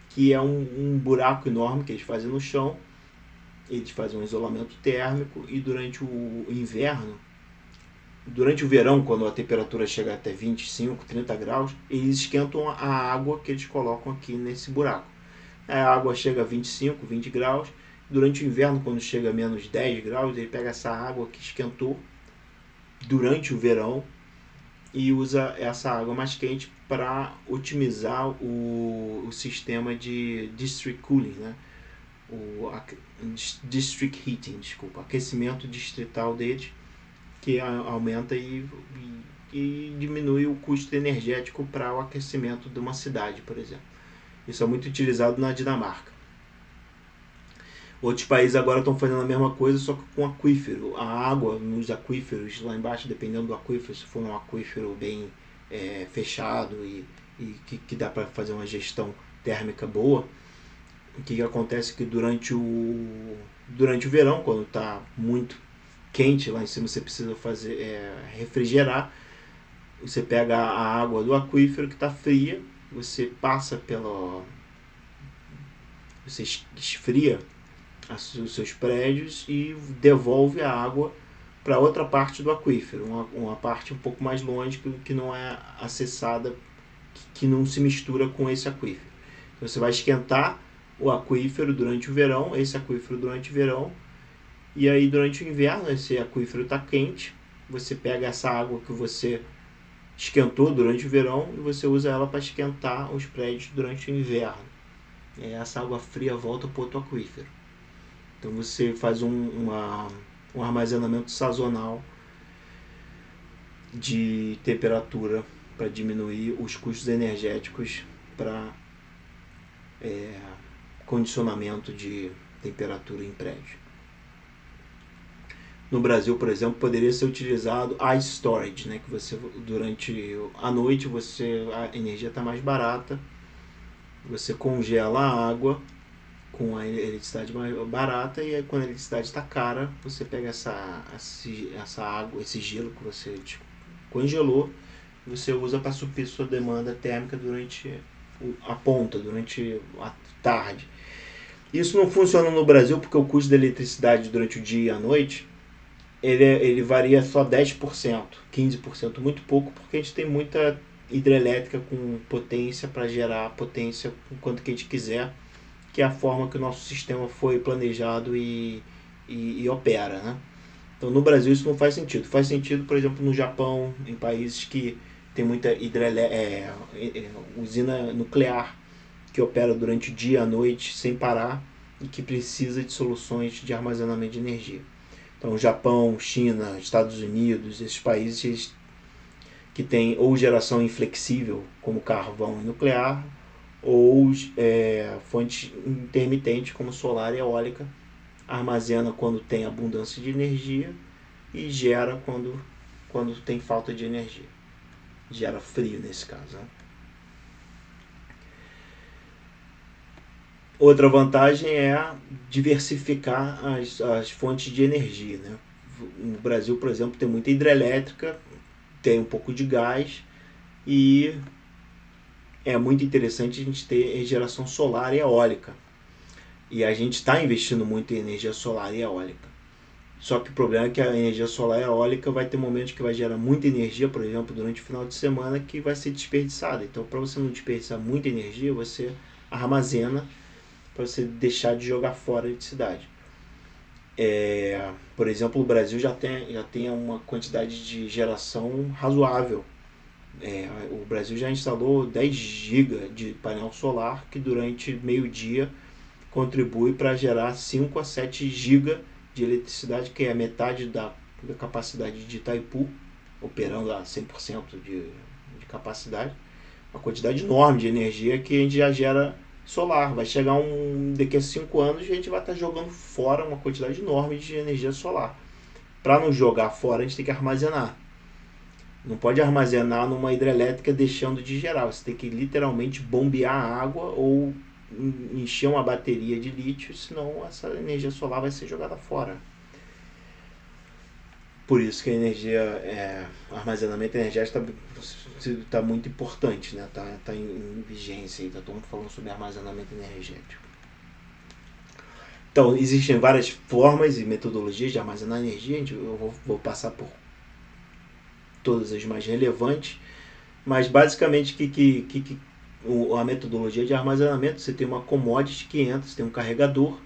que é um buraco enorme que eles fazem no chão. Eles fazem um isolamento térmico e durante o inverno, durante o verão, quando a temperatura chega até 25, 30 graus, eles esquentam a água que eles colocam aqui nesse buraco. A água chega a 25, 20 graus. Durante o inverno, quando chega a menos 10 graus, ele pega essa água que esquentou durante o verão e usa essa água mais quente para otimizar o sistema de district cooling, né? District heating, aquecimento distrital deles, que aumenta e diminui o custo energético para o aquecimento de uma cidade, por exemplo. Isso é muito utilizado na Dinamarca. Outros países agora estão fazendo a mesma coisa, só que com aquífero. A água nos aquíferos, lá embaixo, dependendo do aquífero, se for um aquífero bem fechado e que dá para fazer uma gestão térmica boa, o que acontece é que durante o verão, quando está muito quente lá em cima, você precisa refrigerar, você pega a água do aquífero que está fria, você passa você esfria os seus prédios e devolve a água para outra parte do aquífero, uma parte um pouco mais longe que não é acessada, que não se mistura com esse aquífero. Então você vai esquentar o aquífero durante o verão, e aí durante o inverno esse aquífero está quente, você pega essa água que você esquentou durante o verão e você usa ela para esquentar os prédios durante o inverno. E essa água fria volta para outro aquífero. Então você faz um armazenamento sazonal de temperatura para diminuir os custos energéticos para condicionamento de temperatura em prédio. No Brasil, por exemplo, poderia ser utilizado ice storage, né? Que você durante a noite a energia está mais barata, você congela a água com a eletricidade mais barata e aí quando a eletricidade está cara, você pega essa água, esse gelo que você congelou, você usa para suprir sua demanda térmica durante durante a tarde. Isso não funciona no Brasil porque o custo da eletricidade durante o dia e a noite ele varia só 10%, 15%, muito pouco, porque a gente tem muita hidrelétrica com potência para gerar potência o quanto que a gente quiser, que é a forma que o nosso sistema foi planejado e opera, né? Então no Brasil isso não faz sentido. Faz sentido, por exemplo, no Japão, em países que tem muita usina nuclear que opera durante o dia e a noite sem parar, e que precisa de soluções de armazenamento de energia. Então, Japão, China, Estados Unidos, esses países que têm ou geração inflexível, como carvão e nuclear, ou fontes intermitentes, como solar e eólica, armazena quando tem abundância de energia e gera quando tem falta de energia. Gera frio nesse caso. Né? Outra vantagem é diversificar as fontes de energia. Né? No Brasil, por exemplo, tem muita hidrelétrica, tem um pouco de gás e é muito interessante a gente ter geração solar e eólica. E a gente está investindo muito em energia solar e eólica. Só que o problema é que a energia solar e eólica vai ter momentos que vai gerar muita energia, por exemplo, durante o final de semana, que vai ser desperdiçada. Então, para você não desperdiçar muita energia, você armazena para você deixar de jogar fora a eletricidade. Por exemplo, o Brasil já tem uma quantidade de geração razoável. O Brasil já instalou 10 GB de painel solar que durante meio-dia contribui para gerar 5 a 7 GB de eletricidade, que é a metade da capacidade de Itaipu, operando a 100% de capacidade. Uma quantidade enorme de energia que a gente já gera solar. Vai chegar daqui a 5 anos a gente vai estar jogando fora uma quantidade enorme de energia solar. Para não jogar fora, a gente tem que armazenar. Não pode armazenar numa hidrelétrica deixando de gerar. Você tem que literalmente bombear a água ou encher uma bateria de lítio, senão essa energia solar vai ser jogada fora. Por isso que a energia, armazenamento energético está muito importante, né? Tá em vigência, está todo mundo falando sobre armazenamento energético. Então, existem várias formas e metodologias de armazenar energia, eu vou passar por todas as mais relevantes, mas basicamente a metodologia de armazenamento, você tem uma commodity que entra, você tem um carregador,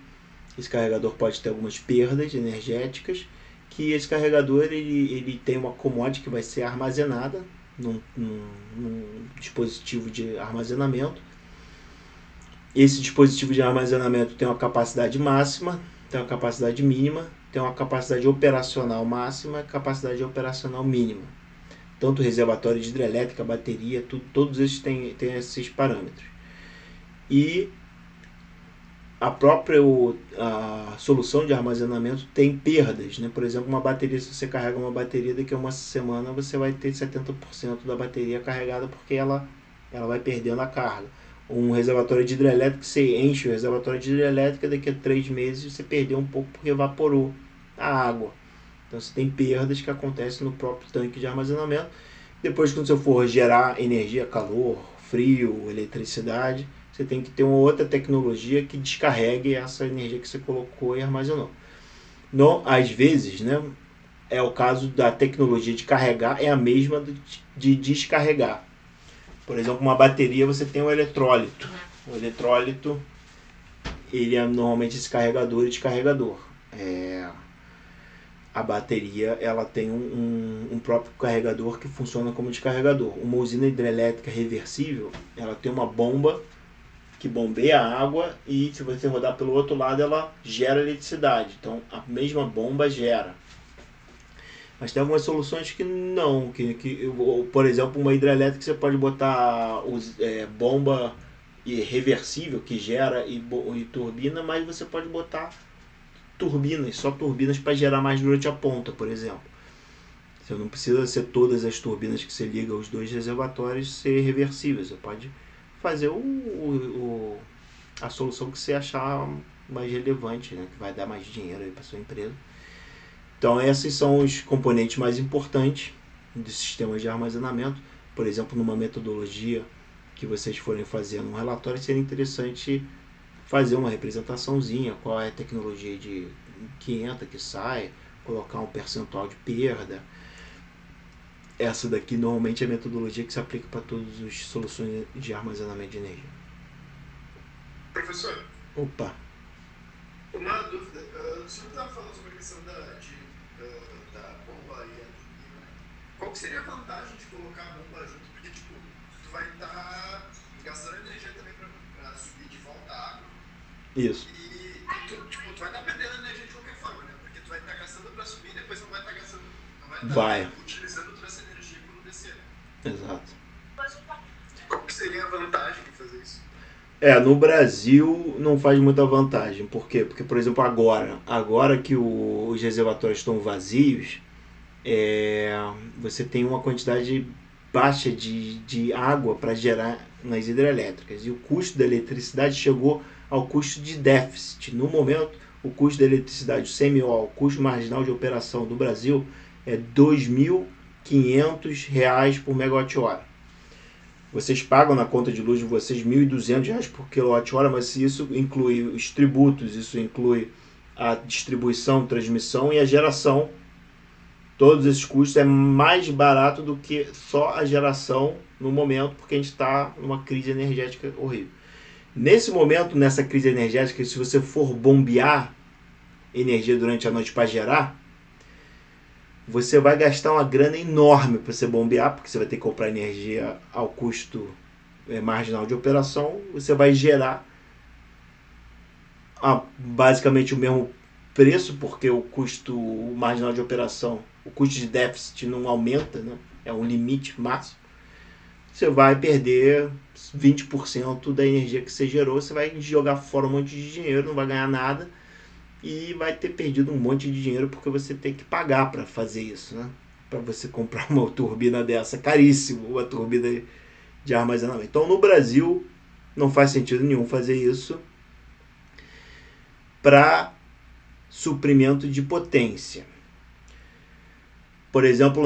esse carregador pode ter algumas perdas energéticas, que esse carregador ele tem uma commodity que vai ser armazenada num dispositivo de armazenamento. Esse dispositivo de armazenamento tem uma capacidade máxima, tem uma capacidade mínima, tem uma capacidade operacional máxima e capacidade operacional mínima. Tanto o reservatório de hidrelétrica, bateria, todos esses têm esses parâmetros. E a própria solução de armazenamento tem perdas. Né? Por exemplo, uma bateria, se você carrega uma bateria, daqui a uma semana você vai ter 70% da bateria carregada porque ela vai perdendo a carga. Um reservatório de hidrelétrica, você enche o reservatório de hidrelétrica, daqui a 3 meses você perdeu um pouco porque evaporou a água. Então você tem perdas que acontecem no próprio tanque de armazenamento. Depois, quando você for gerar energia, calor, frio, eletricidade, você tem que ter uma outra tecnologia que descarregue essa energia que você colocou e armazenou. Às vezes, né, é o caso da tecnologia de carregar, é a mesma de descarregar. Por exemplo, uma bateria você tem um eletrólito. O eletrólito, ele é normalmente esse carregador e descarregador. A bateria ela tem um próprio carregador que funciona como descarregador. Uma usina hidrelétrica reversível, ela tem uma bomba que bombeia a água e se você rodar pelo outro lado ela gera eletricidade. Então a mesma bomba gera. Mas tem algumas soluções que não. Por exemplo, uma hidrelétrica você pode botar bomba reversível que gera e turbina, mas você pode botar só turbinas para gerar mais durante a ponta, por exemplo. Você não precisa ser todas as turbinas que você liga aos 2 reservatórios ser reversíveis. Você pode fazer a solução que você achar mais relevante, né? Que vai dar mais dinheiro para sua empresa. Então esses são os componentes mais importantes dos sistemas de armazenamento. Por exemplo, numa metodologia que vocês forem fazer um relatório, seria interessante fazer uma representaçãozinha, qual é a tecnologia que entra, que sai, colocar um percentual de perda. Essa daqui normalmente é a metodologia que se aplica para todas as soluções de armazenamento de energia. Professor? Opa! Uma dúvida. O senhor estava falando sobre a questão da bomba e a turbina. Qual que seria a vantagem de colocar a bomba junto? Porque, tu vai estar gastando energia também para subir de volta a água. Isso. E Vai. utilizando toda essa energia por DC. Exato. Qual que seria a vantagem de fazer isso? No Brasil não faz muita vantagem. Por quê? Porque, por exemplo, agora que os reservatórios estão vazios, você tem uma quantidade baixa de água para gerar nas hidrelétricas. E o custo da eletricidade chegou ao custo de déficit. No momento, o custo da eletricidade, o CMO, o custo marginal de operação do Brasil, é R$ 2.500 por megawatt-hora. Vocês pagam na conta de luz de vocês R$ 1.200 por quilowatt-hora, mas isso inclui os tributos, isso inclui a distribuição, transmissão e a geração. Todos esses custos é mais barato do que só a geração no momento, porque a gente está numa crise energética horrível. Nesse momento, nessa crise energética, se você for bombear energia durante a noite para gerar, você vai gastar uma grana enorme para você bombear, porque você vai ter que comprar energia ao custo marginal de operação. Você vai gerar basicamente o mesmo preço, porque o custo marginal de operação, o custo de déficit não aumenta, né? É um limite máximo. Você vai perder 20% da energia que você gerou, você vai jogar fora um monte de dinheiro, não vai ganhar nada e vai ter perdido um monte de dinheiro porque você tem que pagar para fazer isso, né? Para você comprar uma turbina dessa, caríssimo, uma turbina de armazenamento. Então no Brasil não faz sentido nenhum fazer isso para suprimento de potência. Por exemplo,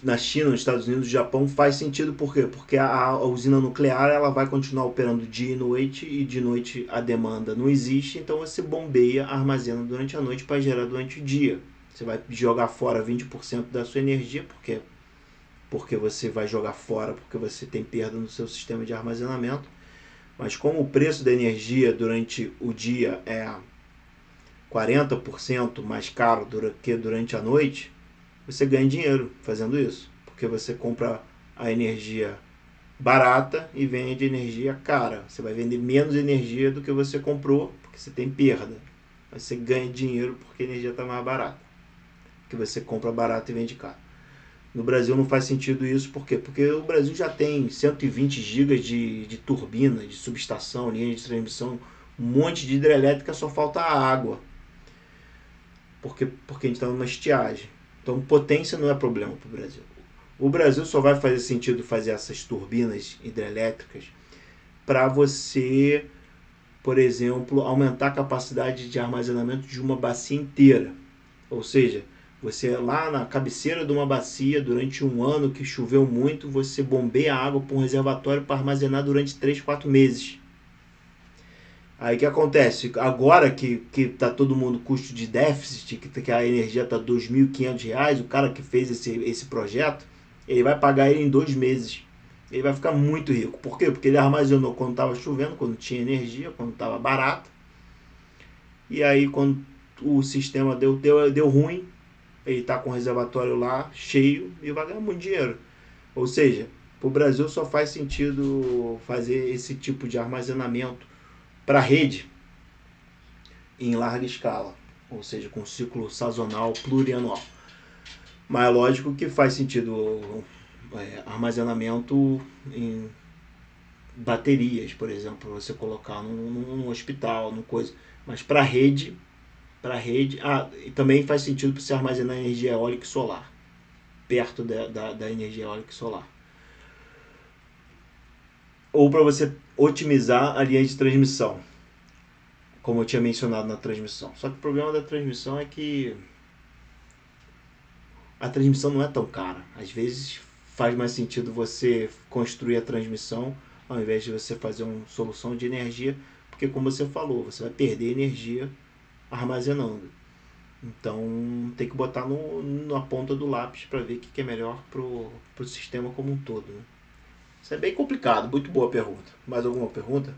na China, nos Estados Unidos, no Japão, faz sentido. Por quê? Porque a usina nuclear ela vai continuar operando dia e noite, e de noite a demanda não existe, então você bombeia, armazena durante a noite para gerar durante o dia. Você vai jogar fora 20% da sua energia, porque você vai jogar fora, porque você tem perda no seu sistema de armazenamento. Mas como o preço da energia durante o dia é 40% mais caro do que durante a noite, você ganha dinheiro fazendo isso, porque você compra a energia barata e vende energia cara. Você vai vender menos energia do que você comprou, porque você tem perda. Mas você ganha dinheiro porque a energia está mais barata, porque você compra barato e vende caro. No Brasil não faz sentido isso, por quê? Porque o Brasil já tem 120 gigas de turbina, de subestação, linha de transmissão, um monte de hidrelétrica, só falta a água, porque a gente está numa estiagem. Então, potência não é problema para o Brasil. O Brasil só vai fazer sentido fazer essas turbinas hidrelétricas para você, por exemplo, aumentar a capacidade de armazenamento de uma bacia inteira. Ou seja, você lá na cabeceira de uma bacia, durante um ano que choveu muito, você bombeia a água para um reservatório para armazenar durante 3, 4 meses. Aí o que acontece? Agora que está todo mundo custo de déficit, que a energia está R$ 2.500, o cara que fez esse projeto, ele vai pagar ele em 2 meses. Ele vai ficar muito rico. Por quê? Porque ele armazenou quando estava chovendo, quando tinha energia, quando estava barato. E aí quando o sistema deu ruim, ele está com o reservatório lá cheio e vai ganhar muito dinheiro. Ou seja, para o Brasil só faz sentido fazer esse tipo de armazenamento para a rede em larga escala, ou seja, com ciclo sazonal plurianual. Mas é lógico que faz sentido armazenamento em baterias, por exemplo, você colocar num hospital, numa coisa. Mas para a rede, e também faz sentido para você armazenar energia eólica e solar, perto da energia eólica e solar. Ou para você otimizar a linha de transmissão, como eu tinha mencionado na transmissão. Só que o problema da transmissão é que a transmissão não é tão cara. Às vezes faz mais sentido você construir a transmissão ao invés de você fazer uma solução de energia, porque como você falou, você vai perder energia armazenando. Então tem que botar na ponta do lápis para ver o que é melhor para o sistema como um todo, né? Isso é bem complicado. Muito boa pergunta. Mais alguma pergunta?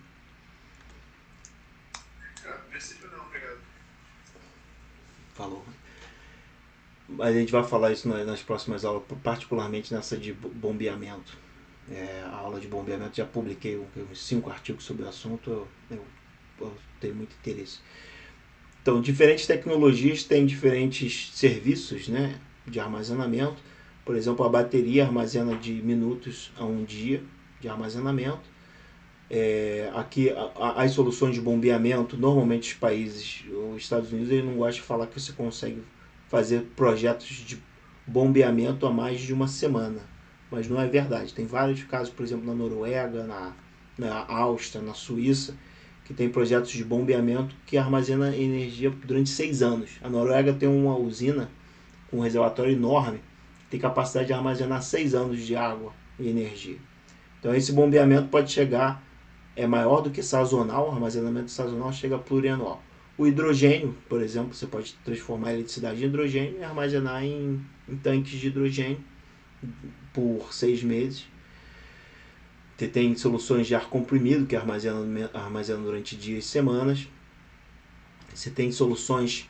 A princípio não, obrigado. Falou. A gente vai falar isso nas próximas aulas, particularmente nessa de bombeamento. A aula de bombeamento, já publiquei uns 5 artigos sobre o assunto, eu tenho muito interesse. Então, diferentes tecnologias têm diferentes serviços, né? de armazenamento. Por exemplo, a bateria armazena de minutos a um dia de armazenamento. Aqui as soluções de bombeamento, normalmente os países, os Estados Unidos, ele não gosta de falar que você consegue fazer projetos de bombeamento a mais de uma semana, mas não é verdade. Tem vários casos, por exemplo, na Noruega, na Áustria, na Suíça, que tem projetos de bombeamento que armazena energia durante 6 anos. A Noruega tem uma usina com um reservatório enorme, que tem capacidade de armazenar 6 anos de água e energia. Então esse bombeamento pode chegar, é maior do que sazonal, o armazenamento sazonal chega a plurianual. O hidrogênio, por exemplo, você pode transformar a eletricidade em hidrogênio e armazenar em tanques de hidrogênio por 6 meses. Você tem soluções de ar comprimido que armazenam durante dias e semanas. Você tem soluções,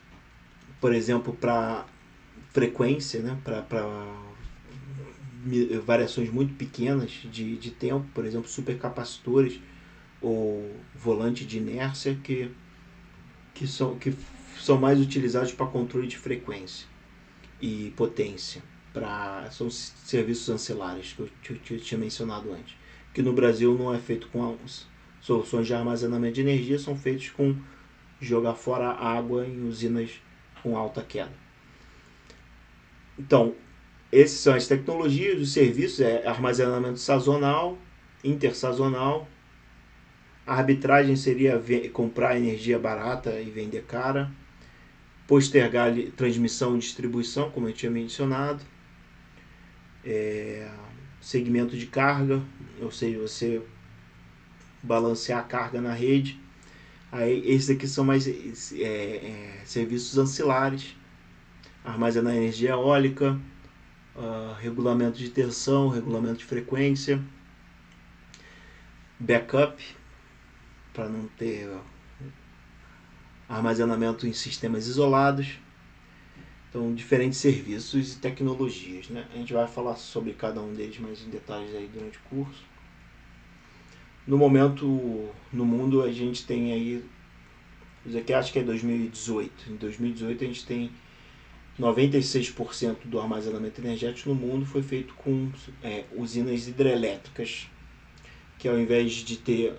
por exemplo, para frequência, né? Para variações muito pequenas de tempo, por exemplo, supercapacitores ou volante de inércia que são mais utilizados para controle de frequência e potência. São serviços ancilares que eu tinha mencionado antes. Que no Brasil não é feito com soluções de armazenamento de energia, são feitos com jogar fora água em usinas com alta queda. Então, essas são as tecnologias, os serviços, armazenamento sazonal, intersazonal. A arbitragem seria comprar energia barata e vender cara. Postergar transmissão e distribuição, como eu tinha mencionado. Segmento de carga, ou seja, você balancear a carga na rede. Aí, esses aqui são mais serviços ancilares. Armazenar energia eólica, regulamento de tensão, regulamento de frequência, backup, para não ter armazenamento em sistemas isolados. Então, diferentes serviços e tecnologias, né? A gente vai falar sobre cada um deles mais em detalhes aí durante o curso. No momento, no mundo, a gente tem aí, isso aqui acho que é 2018. Em 2018 a gente tem 96% do armazenamento energético no mundo foi feito com usinas hidrelétricas, que ao invés de ter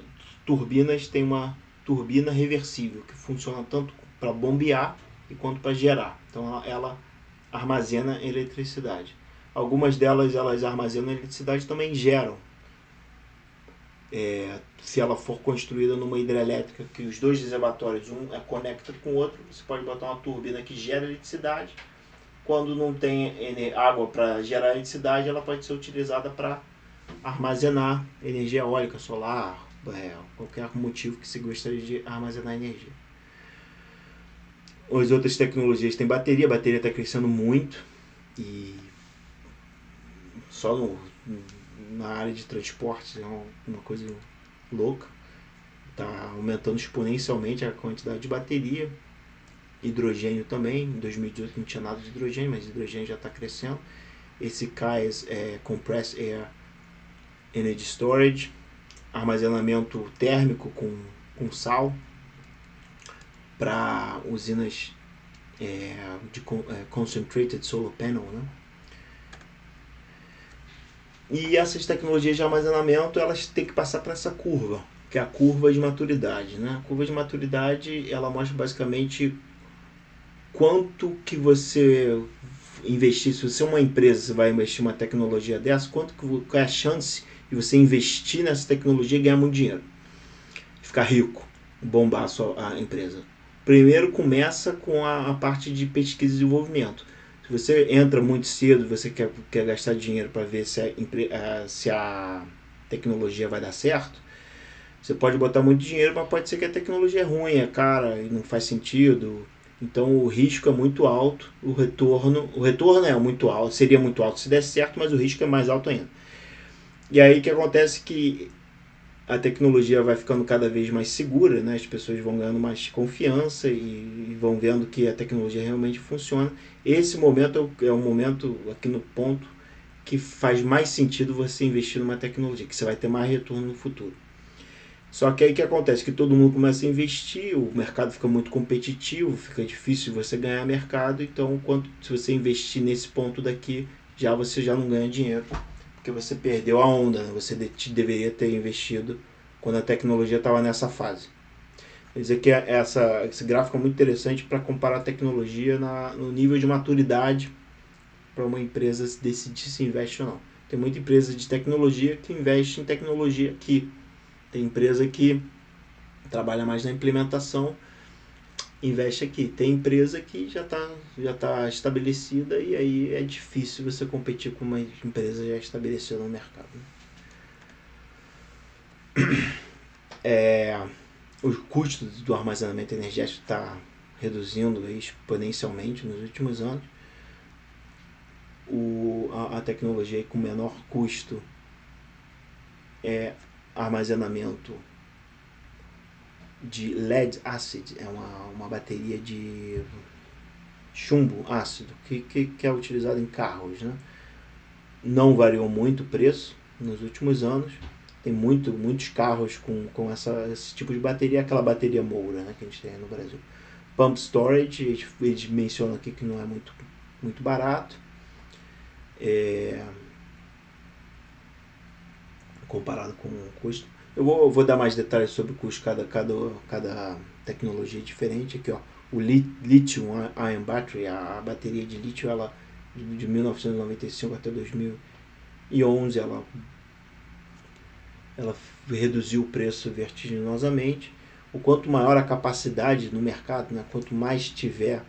turbinas, tem uma turbina reversível, que funciona tanto para bombear quanto para gerar. Então ela armazena eletricidade. Algumas delas elas armazenam eletricidade e também geram. Se ela for construída numa hidrelétrica, que os dois reservatórios, um é conecta com o outro, você pode botar uma turbina que gera eletricidade. Quando não tem água para gerar eletricidade, ela pode ser utilizada para armazenar energia eólica, solar, qualquer motivo que você gostaria de armazenar energia. As outras tecnologias tem bateria. A bateria está crescendo muito e só na área de transporte é uma coisa louca. Está aumentando exponencialmente a quantidade de bateria. Hidrogênio também. Em 2018 não tinha nada de hidrogênio, mas hidrogênio já está crescendo. Esse CAES é Compressed Air Energy Storage, armazenamento térmico com sal para usinas de Concentrated Solar Panel, né? E essas tecnologias de armazenamento, elas têm que passar por essa curva, que é a curva de maturidade, né? A curva de maturidade, ela mostra basicamente quanto que você investir. Se você é uma empresa, você vai investir uma tecnologia dessa, qual é a chance de você investir nessa tecnologia e ganhar muito dinheiro, ficar rico, bombar a empresa. Primeiro começa com a parte de pesquisa e desenvolvimento. Se você entra muito cedo, você quer gastar dinheiro para ver se a tecnologia vai dar certo, você pode botar muito dinheiro, mas pode ser que a tecnologia é ruim, é cara e não faz sentido. Então o risco é muito alto, o retorno é muito alto, seria muito alto se der certo, mas o risco é mais alto ainda. E aí o que acontece que a tecnologia vai ficando cada vez mais segura, né? As pessoas vão ganhando mais confiança e vão vendo que a tecnologia realmente funciona. Esse momento é um momento, aqui no ponto, que faz mais sentido você investir numa tecnologia, que você vai ter mais retorno no futuro. Só que aí o que acontece? Que todo mundo começa a investir, o mercado fica muito competitivo, fica difícil você ganhar mercado, então se você investir nesse ponto daqui, você já não ganha dinheiro, porque você perdeu a onda, né? Você deveria ter investido quando a tecnologia estava nessa fase. Quer dizer que esse gráfico é muito interessante para comparar a tecnologia no nível de maturidade para uma empresa decidir se investe ou não. Tem muita empresa de tecnologia que investe em tecnologia aqui. Tem empresa que trabalha mais na implementação, investe aqui. Tem empresa que já tá estabelecida e aí é difícil você competir com uma empresa já estabelecida no mercado. O custo do armazenamento energético está reduzindo exponencialmente nos últimos anos. A tecnologia com menor custo é armazenamento de lead acid, é uma bateria de chumbo ácido que é utilizado em carros, né? Não variou muito o preço nos últimos anos. Tem muitos carros com esse tipo de bateria, aquela bateria Moura, né, que a gente tem no Brasil. Pump storage, eles mencionam aqui que não é muito barato. Comparado com o custo. Eu vou dar mais detalhes sobre o custo, cada tecnologia diferente. Aqui, ó, o Lithium Ion Battery, a bateria de lítio, ela de 1995 até 2011, ela reduziu o preço vertiginosamente. O quanto maior a capacidade no mercado, né, quanto mais tiver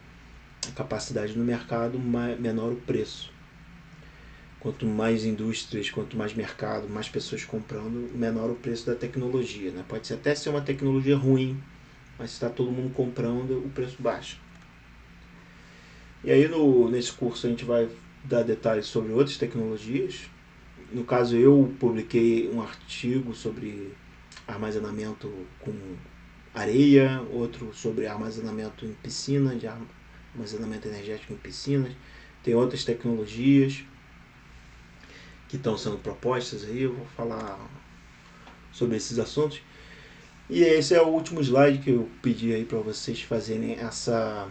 a capacidade no mercado, menor o preço. Quanto mais indústrias, quanto mais mercado, mais pessoas comprando, menor o preço da tecnologia, né? Pode até ser uma tecnologia ruim, mas se está todo mundo comprando, o preço baixa. E aí nesse curso a gente vai dar detalhes sobre outras tecnologias. No caso, eu publiquei um artigo sobre armazenamento com areia, outro sobre armazenamento em piscina, de armazenamento energético em piscinas. Tem outras tecnologias que estão sendo propostas aí, eu vou falar sobre esses assuntos. E esse é o último slide que eu pedi aí para vocês fazerem essa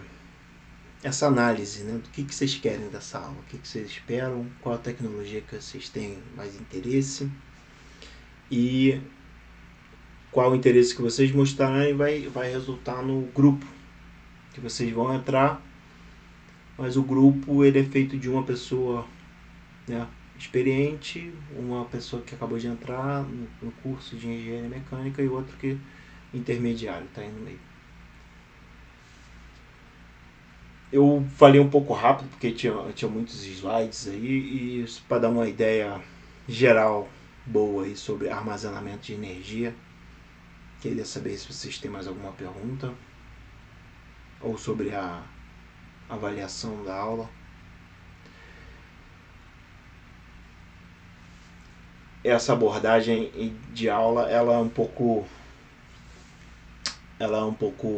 análise, né, do que vocês querem dessa aula, o que vocês esperam, qual a tecnologia que vocês têm mais interesse e qual o interesse que vocês mostrarem vai resultar no grupo que vocês vão entrar, mas o grupo ele é feito de uma pessoa, né, experiente, uma pessoa que acabou de entrar no curso de engenharia mecânica e outro que intermediário, está aí no meio. Eu falei um pouco rápido porque tinha muitos slides aí, e para dar uma ideia geral boa aí sobre armazenamento de energia, queria saber se vocês têm mais alguma pergunta ou sobre a avaliação da aula. Essa abordagem de aula ela é um pouco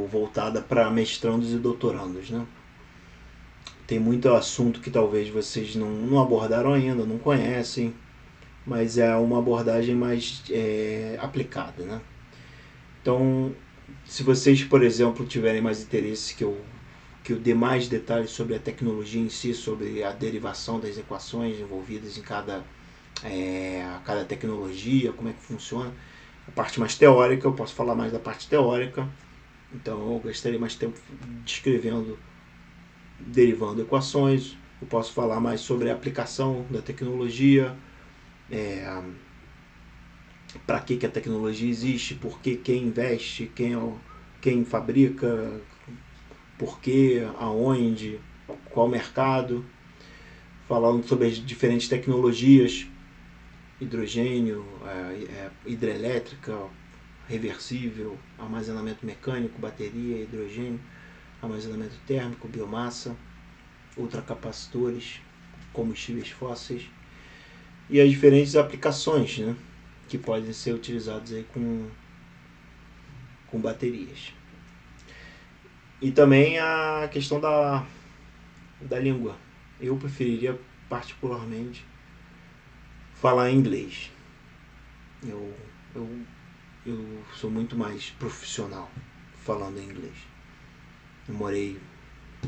voltada para mestrandos e doutorandos, né? Tem muito assunto que talvez vocês não abordaram ainda, não conhecem, mas é uma abordagem mais aplicada, né? Então, se vocês, por exemplo, tiverem mais interesse que eu dê mais detalhes sobre a tecnologia em si, sobre a derivação das equações envolvidas em cada tecnologia, como é que funciona, a parte mais teórica, eu posso falar mais da parte teórica. Então eu gastaria mais tempo descrevendo, derivando equações. Eu posso falar mais sobre a aplicação da tecnologia, para que a tecnologia existe, por que quem investe, quem fabrica, por que, aonde, qual mercado. Falando sobre as diferentes tecnologias, hidrogênio, hidrelétrica, reversível, armazenamento mecânico, bateria, hidrogênio, armazenamento térmico, biomassa, ultracapacitores, combustíveis fósseis e as diferentes aplicações, né, que podem ser utilizadas aí com baterias. E também a questão da língua. Eu preferiria particularmente falar inglês. Eu eu sou muito mais profissional falando inglês. Eu morei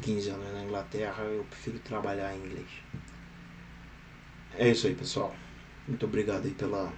15 anos na Inglaterra, eu prefiro trabalhar em inglês. É isso aí, pessoal. Muito obrigado aí pela